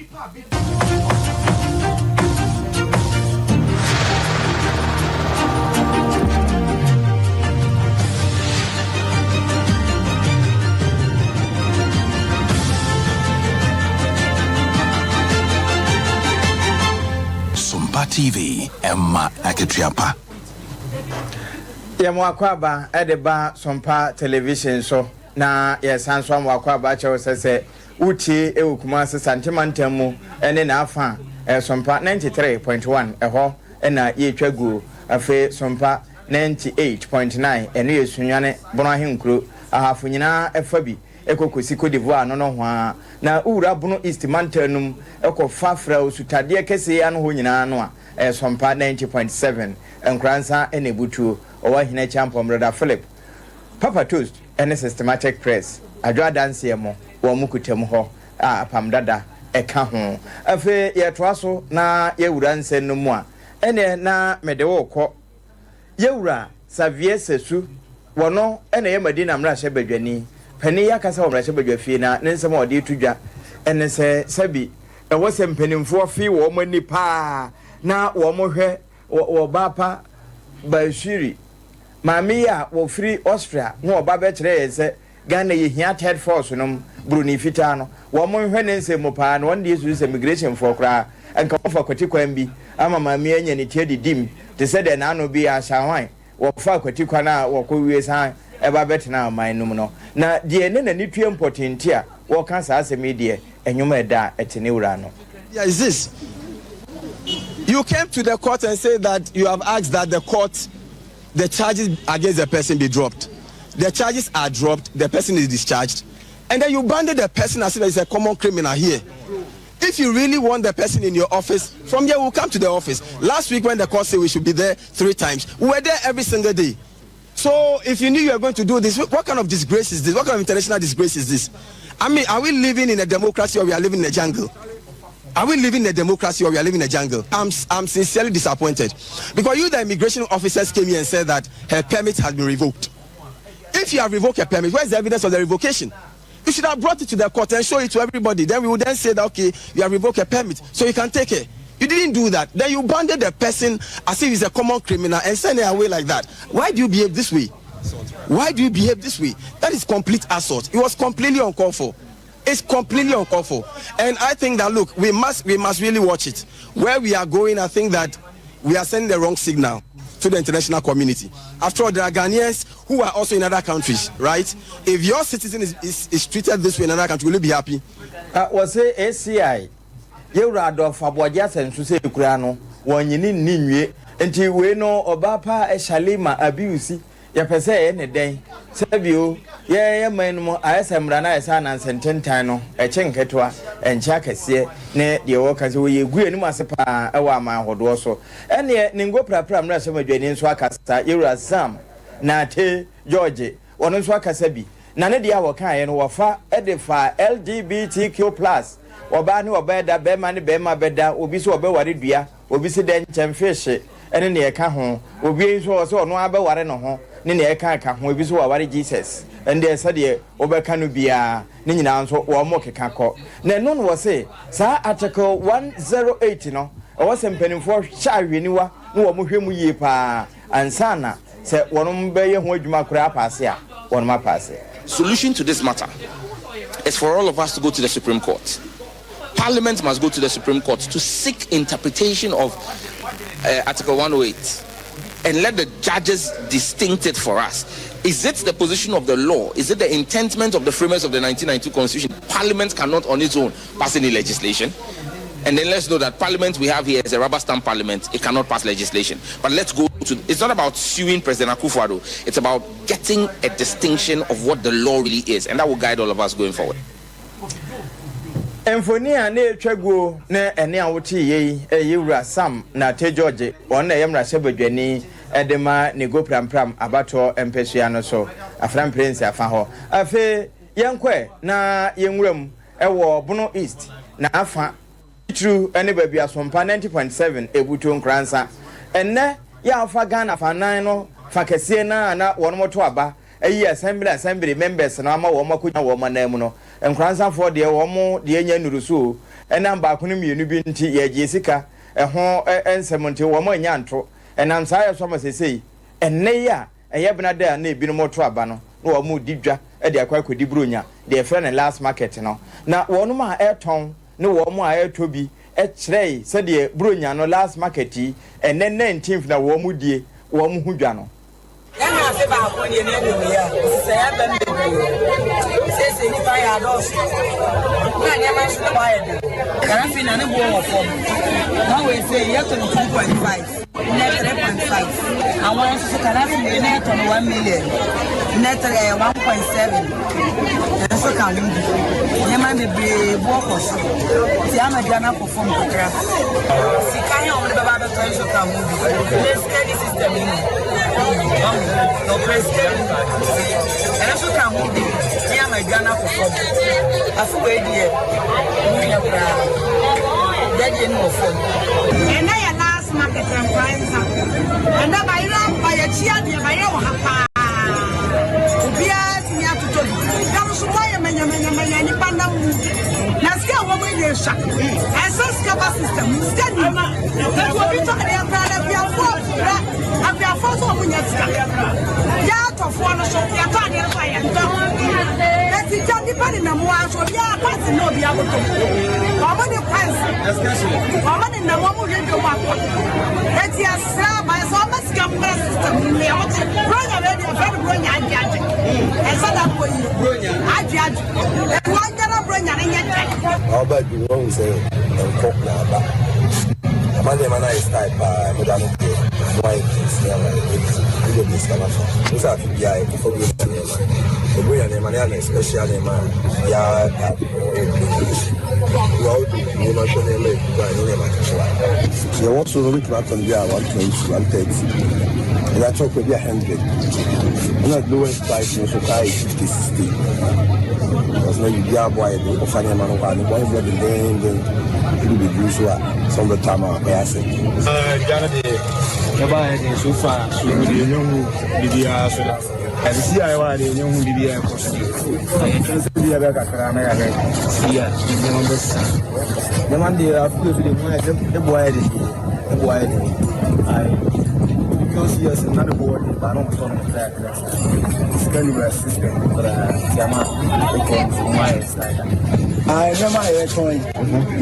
Sompa TV, Emma Aketriapa. Yamwakwaba edeba Sompa television so na yesanso amwakwaba che osese uti ewukuma santimantemu ene na afa Sompa 93.1 eho ena yetwagu afe Sompa 98.9 ene yesunwane bonahenkuro ahafu nyina efabi ekokosi Cote d'Ivoire no ho na ura bono East Mantanum ekofa fra osutade kese ano ho nyina no a Sompa 90.7 enkransa enebutu owa hina champion brother Philip Papa Toast ene systematic press adwa dance yemo wo mukutem ho apam dada eka ho afe yetoa so na yewura nsen no mu a ene na mede wo kɔ yewura Xavier Sesu wono ene ye Madina mra hye badwani pani yakasa wo mra hye badwafie na nensem ode tudwa ene se sabi ewo se mpanimfo fi wo mani pa na wo mohwe wo bapa Bashiri mami ya wo free Austria no oba be kire yese Ghana ye hia third force no Bruni fita no wo mohwe nense mo pa no won Jesus immigration for kra enka fa kwati kwan bi ama mami anya ne tie didim te se de na no bi a shahwan wo fa kwati kwan a wo ko wie san eba betena man num no na de ne na ni tue important a wo kan sa asemi de enyuma eda etene wura no is this You came to the court and said that you have asked that the charges against the person be dropped. The charges are dropped, the person is discharged, and then you banded the person as if he's a common criminal here. If you really want the person in your office, from here we'll come to the office. Last week when the court said we should be there 3 times, we were there every single day. So if you knew you were going to do this, what kind of disgrace is this? What kind of international disgrace is this? I mean, are we living in a democracy or we are living in a jungle? Are we living in a democracy or we are living in a jungle? I'm sincerely disappointed. Because the immigration officers came here and said that her permit has been revoked. If you have revoked her permit, where is the evidence of the revocation? You should have brought it to the court and show it to everybody. Then we would then say that, okay, you have revoked her permit, so you can take her. You didn't do that. Then you banded the person as if he's a common criminal and send her away like that. Why do you behave this way? Why do you behave this way? That is complete assault. It was completely uncalled for. It's completely uncalled for. And I think that, look, we must really watch it. Where we are going, I think that we are sending the wrong signal to the international community. After all, there are Ghanaians who are also in other countries, right? If your citizen is treated this way in another country, will you be happy? Was it ACI? You rather for Bojas and Suse Ukrano, when you need Ninue, until we know Obapa a Shalima abuse. Ya pese any day. Sabio, yeah, man, I am Rana San and Sententano, a chenketwa, and Chakasia, ne the workers we agree in Masapa, a wama hodoso. And yet, Ningo Pram Rasama Janin Swakasta, Ira Sam, Nate, George, one of Swakasabi, Nanadia Wakai and Wafa, edify LGBTQ, or Banu or Beda, Bemani Bema Beda, Ubiso Bewaribia, Ubisi Den Fish, and in the account, Ubi so no Abba Wareno. Nini eka ka ho ebi so waware Jesus ende se de obeka no bia ni nyina nso wo mo keka ko na no no say sa article 108 no e wo sempanimfo hwa ahweniwa no wo mo hwemu yie pa ansana se wonom be ye ho adwuma kura apase a wonom apase. Solution to this matter is for all of us to go to the Supreme Court. Parliament must go to the Supreme Court to seek interpretation of Article 108. And let the judges distinct it for us. Is it the position of the law? Is it the intentment of the framers of the 1992 Constitution? Parliament cannot on its own pass any legislation. And then let's know that Parliament we have here is a rubber stamp Parliament. It cannot pass legislation. But let's go to, it's not about suing President Akufo-Addo. It's about getting a distinction of what the law really is. And that will guide all of us going forward. Emfonia ne twego na ene awoti ye yewura Sam na te George on na yemra sebadwani edema ne go pram abato empesua no so afran prince afa ho afe yenkwe na yenwuram ewo Bono East na afa true ene babia Sompa 90.7 ebuto nkransa enne ya afa Ghana fa nan no fa kese na wonomoto aba ayi assembly members na ama wo makonya wo manam no nkransa for de wo mo de anya nuruso enam ba kono mienu bi nti ye jesika ho ensemonte wo mo anya nto enam sa ya so ma sesei enne ya eye bena da na ebi no moto aba no wo mo didwa e de akwa kodi bronya de friend last market no na wono ma eton ne wo mo a etobi e kirei se de bronya no last market yi enne 19th na wo mo die wo mo hudwa no Yana se ba ko ni na ni ya se ya ba me se ni ba ya do na ni ma se ba ya de kan fi na ne bo wo fo na we say ya to 2.5 net 3.5 awon so kan fi me net on 1 million net 1.7 and so kan ni ma me be bo ko so ti ama jana ko fo mo kra si kan ya o le baba be so kan mo bi let's get the system in no president and also can move here my Ghana for afuwe die munya bra daddy no phone and na your last market and price and na by your chia die by your hapa ubia tinya tuto dam so boy menya ni panda mu na sika wo mo dey sha and so sika system sika ni that will be talking about we are for abia foso omunya tika ya tofo no so ya ta ne fa ya ndo eti jandi pani na mo aso ya kwasi no bi agoto o mo ni kwasi o mo ni na mo mo hwede mo akọ eti asra ba so o masika mo system ni o ti bronya we dey fa bronya ajaje e so da ko yi bronya ajaje e wa njara bronya ne nyete o ba bi won say en ko na ba Monday man I start by but I don't pay. Why it's never it is commercial. What's up? Yeah, for good. The way and man especially man. Yeah, well, you know, show them like so what so we can happen there 120, 130. And I talk with 100. I'm not lowest price so high 50, 60. Because now you get boy the funny man who are the boys that then you be usual some of the time I say. Ghana the buy the so far so the young BDR so that and see I want the young BDR cost. I can see the other Kakarana yeah the numbers. The man they are close to the boy I because yes, another board, but not from that. It's kind of a system, but Yama, from my side. I remember a coin.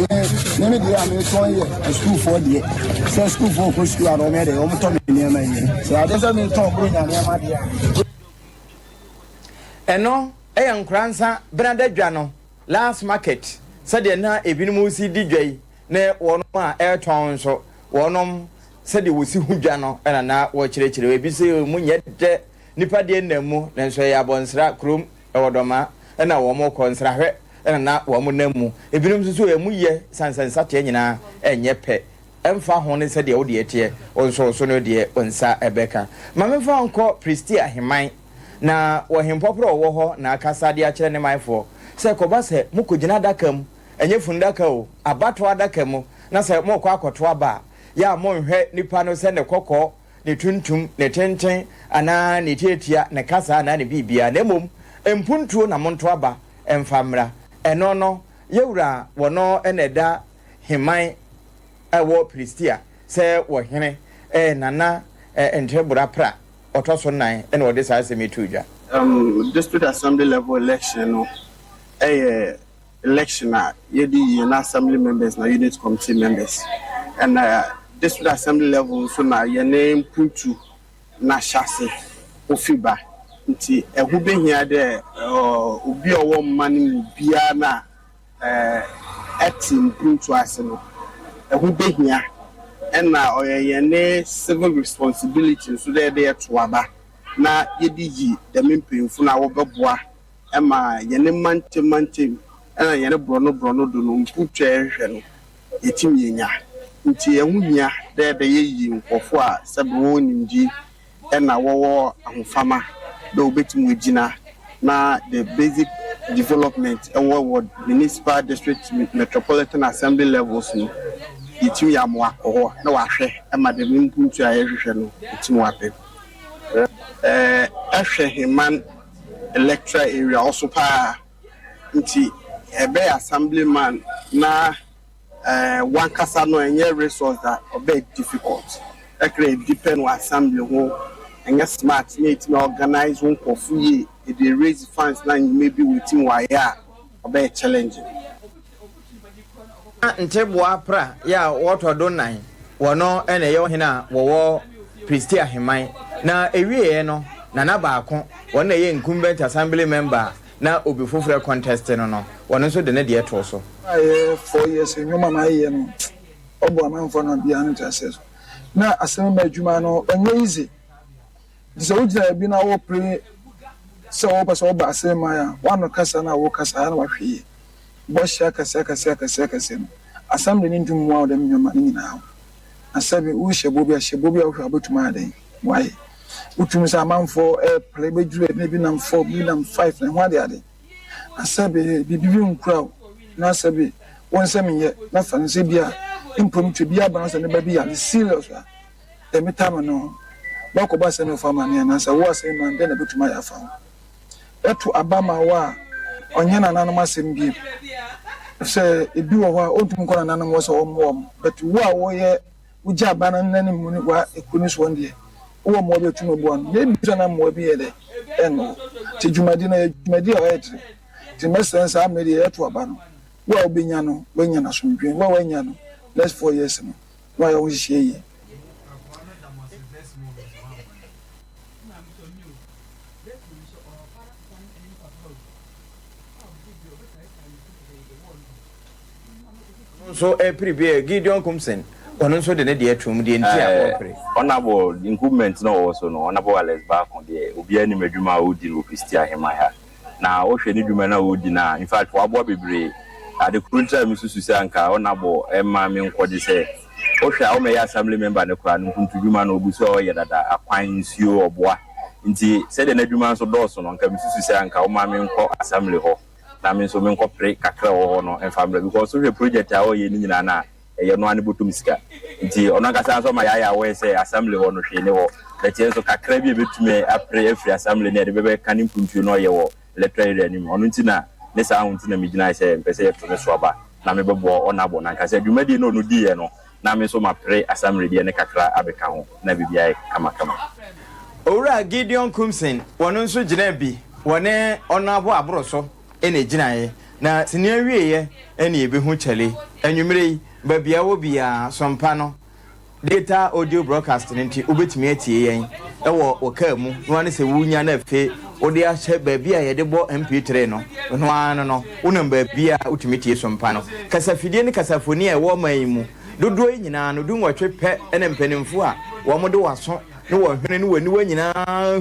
Yes, let me do a coin a school for the so school for school are already almost near my so I doesn't talk with an and no, a young grandson, Branded Jano, last market, said the na a Binimusi DJ, near one air town so one said you will see Hujano and na watch it be say Munyet Nipa de Nemu, and so ya bonsra crum or doma, and a woman consra and na woman nemu. If you know so a muye, sans and satina, and yepe, and far honey said the odiatia, also so no dear, unsa a becker. Mamma found called Pristia him na wa him popro wo ho na akasa de a kire ne maifo se koba se mukujina dakam enye fundaka o abato adaka mu na se mo kwa akoto aba ya mo nhwe nipa no se ne kokko ne tuntum ne tenten ana ne tietia ne kasa na ne bibia na mom empuntuo na monto aba emfamra eno no yewura wono eneda himan ewo Pristia se wo hene nana entrebura pra Otoso 9 and what this has me too. District assembly level election, election, you assembly members, now unit committee members, and district assembly level, so now your name put to Nashase Ofiba. Who been here there, be a woman money, Biana, acting put to us, who been here. And now your civil responsibility so they're there to aba na yedigi the main for na wobeboa ema ye ne mantem na ye ne brono do no mputwa ehwe no yetimi yenya nti ehunya de ye nkofo a sebo nimdi na wowo ahofama do obetimu gina na the basic development and what municipal district metropolitan assembly levels no itimi ya mo akọ na wa hwe ma de mpuntu a yehwe no itimi wa pe ahwe himan electoral area also pa nti ebe assemblyman na one kasa no enye resource that obe difficult ekre depend on assembly ho enye smart na itimi organize one kofu ye e dey raise funds na maybe within wa ya obe challenging Nteboa pra ya wato don nine wono ene ye hina wo Pristia himan na ewie no na na baako wona ye incumbent assembly member na obi fofure contest no wono so de ne de eto so 4 years nyoma na ye no obo amanfo no bia no tase na assembly adwuma no enye easy so ujina bi na wo pre so wo paso oba assembly ya wano kasa na wo kasa na wahwe Bosha kase assembly ni ndum wa dem nyoma ni na asabi u shebobi ahwa abotuma den why utumi sa manfo play bedru na bi nam 4 bi nam 5 na hwade ade asabi bibi nkura na asabi wonsem ye na fanse bia impromptu bia banse ne ba bi ya serious a emitama no bako ba se no fama ne na sa wo asem man den na betuma ya fa eto abama wa onye na nanom asem bi se ebi wo ho ontum ko na nanom wo so wo but wo a wo ye uja bana nanim mu wa ekunu so ndie wo mo be tumo bo an na bi na mo bi ye de eno ti jumadi na jumadi o et ti mesense amedi eto aba no wo a obenya no wanya na sompwe wo wanya no last 4 years no wo ya wo hye so prepare Gideon Kumsen ono nso de ne de atum de nti a opere honorable improvement no also no honorable Alex back on the obi ani madwuma odi no Christian Hemaya na o hwe ni dwuma na odi na in fact wabo bebre ade kurunta mi susu se anka honorable emma mi nkodi se o hwe a o me assembly member ne kura no kuntu dwuma na obu so ye dada akwan nsuo oboa nti se de na dwuma so dɔɔso no nka mi susu se anka o ma mi nkɔ assembly ho na mi so mi nkɔ pre kakra ho no en family because so project a o ye ni nyina na ye no ane botum sika nti ono kasa so ma ya we say assembly ho no hwe ne ho the chance so kakra bi betume apre every assembly na de bebe kanim puntu no ye wo electoral area ni ono nti na ne sa ho nti na mi gina say mpese ye to ne so aba na me bebo onabo na kasa dwumadi no no di ye no na me so ma pre assembly de ne kakra abeka ho na bibia kama Owura Gideon Kumsen wono nso gina bi wone onabo abroso ene gina ye na sini awie ye ene ebehu chale anwumre babia wo bia Sompa no data audio broadcast nti obetimi atie yen ewo woka mu no ane se wunya na fe ode ahye babia ye de bo mp3 no no ano no wonam babia utimi tie Sompa no kasafidie ne kasafoni e wo man mu dodo nyina no du nwotwe pe ene mpanimfo a wo mo de waso no wo hwene no wani wanyina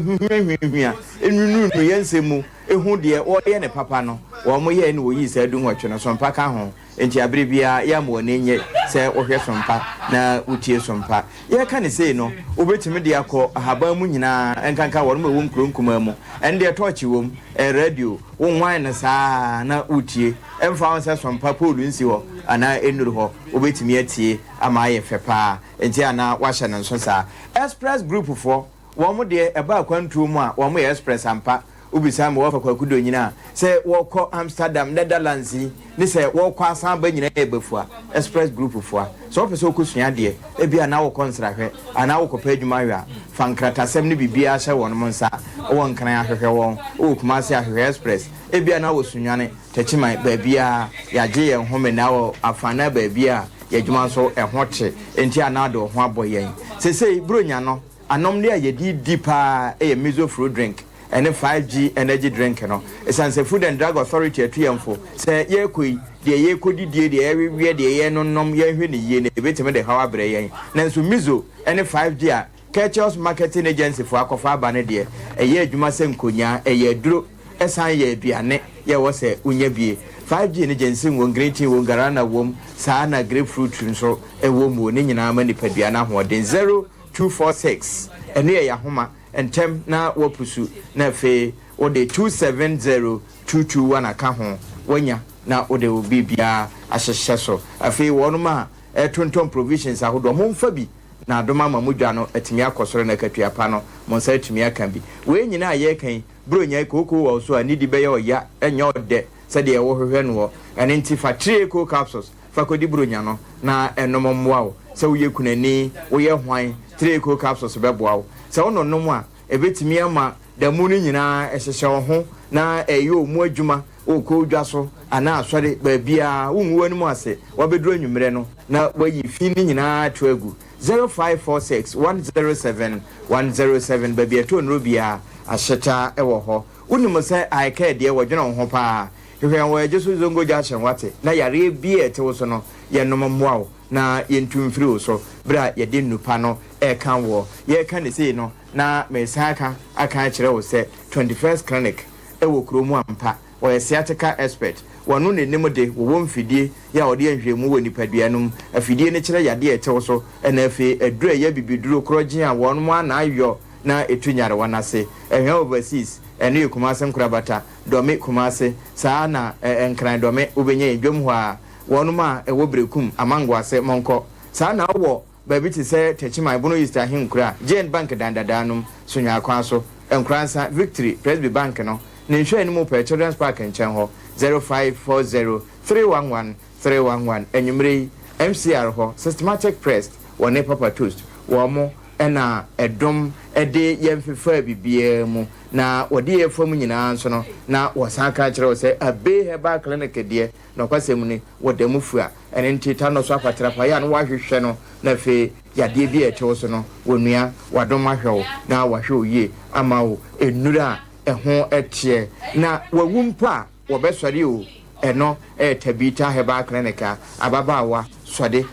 hwehwehwehwea enunu no yensemu ehu de wo ye ne papa no wo mo ye ne wo yi sa du nwotwe no Sompa ka ho enti abribia ya mo ne nye se wo hwe Sompa na utie Sompa ye ka ne sei no obetimi de akọ ahaba mu nyina enkanka wo no wo nkronkuma mu ende torch wo radio wo nwan na saa na utie emfa won se Sompa polu nsi ho ana enuru ho obetimi atie ama ye fepa enti ana wahye ne nso saa express group for wo mo de eba kwantu mu a wo mo express ampa ubisa mo wafa kwakudo nyina se woko Amsterdam Netherlands ni se woko asan ba nyina ebefua express group fua so pese okosua de e bia na woko nsrahwe ana woko pa adwuma hwa fankrata sem ni bibia hye won mo nsa won kan ahwehwe won o kuma se ahwehwe express e bia na wosunwane tachiman ba bia ya je ye home na wo afana ba bia ya dwuma so ehoche enti anado ho aboyen sesei bronya no anom ne ayedi dipa e mizo fruit drink and a 5G energy drink no esanse Food and Drug Authority atuamfo say ye koi de ye kodi de everywhere de ye no nom ye hwe ne ye ne betime de hawa bre yen nanso mizo and 5G a Catchers Marketing Agency for akofa aba ne de eye adwuma se nkonya eye duro esan ye aduane ye wo se unya bie 5G ne agency won green tea won garana wom saa na grapefruit nso ewo mu ne nyina ma nipadua na hoden 0246 ene ye yahoma entem na wopusu na fe ode 270221 aka ho wanya na ode obi bia ahyehye so afi wonuma tonton provisions ahodo momfa bi na adoma mamudwa no atimi akosoro na katua pa no monsa atimi aka bi we nyina ye kan bronya koko wo so ani di be ye oya enye ode se de wo hwehwe no ene nti fa trico capsules fa kodi bronya no na enom mmoa wo se wo ye kunani wo ye hwan trico capsules beboa wo se wono nom a ebetimi ama da mu ni nyina ehyehyɛ wo ho na eyo mu adwuma okɔ dwa so ana asɔre ba bia wonwu ani mu ase wabeduru anwumre no na wayi fi ni nyina to agu 0546 107 107 ba bia to nrobia ahyeta ɛwɔ hɔ wonimu sɛ aika de wɔdwena wo ho pa hwehwɛ wo agyeso zongo gya hyɛ wate na yare bia ɛtewo so no ye nom mmoa na yentumfiri wo so bra ye de nupa no eka wo ye ka ne sei no na mesaka aka kire wo se 21st clinic e wo kromu ampa wo sciatica expert wonu ne nim de wo mfidie ya wo de nhwemu wo nipaduanum afidie ne kire yade etewo so na afi adura ya bibiduro krogen a wonu mu ana ayo na etunyare wanase ehwe overseas ene kumase nkurabata dome kumase saa na enkran dome ubenye dwom ho a wonu ma ewo brekum amango ase monko saa na wo baby ti say techima ibono Easter hinkura Jane Bank dandadanum sunya akwan so enkransa Victory Presby Bank no ne nhwe ni mo per Children's Park nchen ho 0540 311 311 enyumre MCR ho systematic press wone papa toast wo mo ena edom ede yemfefa bibia mu na wode yefam nyina nso no na wasaka kire wo se abe heba clinic de no kwasem ni wodamu fua ene ntita no so apatrapa ya no wahwehwe no na fe yade bi etewo so no wonua wadom ahwewo na wahwe oye ama wo enura eho etie na wawumpa wobesori o eno tabita heba clinic ababawa swade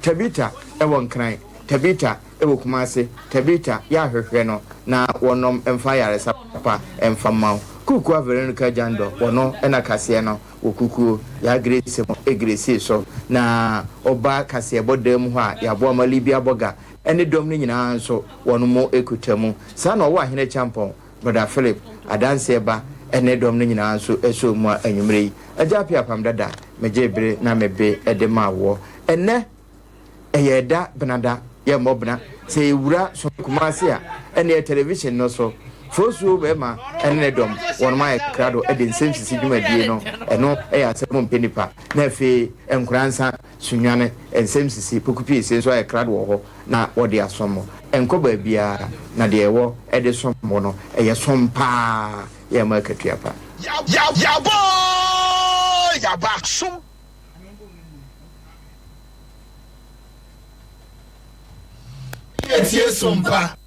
tabita ɛwɔ nkran tabita ɛwɔ kumase tabita ya hwehwɛ no na wɔnom ɛmfa yaresa pa ɛmfa maw kuku averenuka jando wɔno ɛna kaseɛ no wɔkukuo ya grace mo egresi so na ɔba kaseɛ bɔdam ho a yɛaboa mali bi abɔga ɛne dɔm no nyinaa nso wɔno mo ekutamu saa na ɔwɔ ahene champon brother Philip adanse ba ɛne dɔm no nyinaa nso ɛso mu anwumre yi agya pia pam dada megye bere na mebe ɛde ma wo ɛnɛ ɛyɛ da benada yɛ mɔbna sɛ ewura so kumase a ɛne television no so fosu bema ene dom won ma krado e de nsem sisi dwumadie no eno e ya asem mpenipa na afi enkuransa sunwane ensem sisi pokupi ese so e krado wo ho na wo de asomo enko ba bia na de ewo e de somo no e ye sompa ye ma katua pa ya ba som ye tie sompa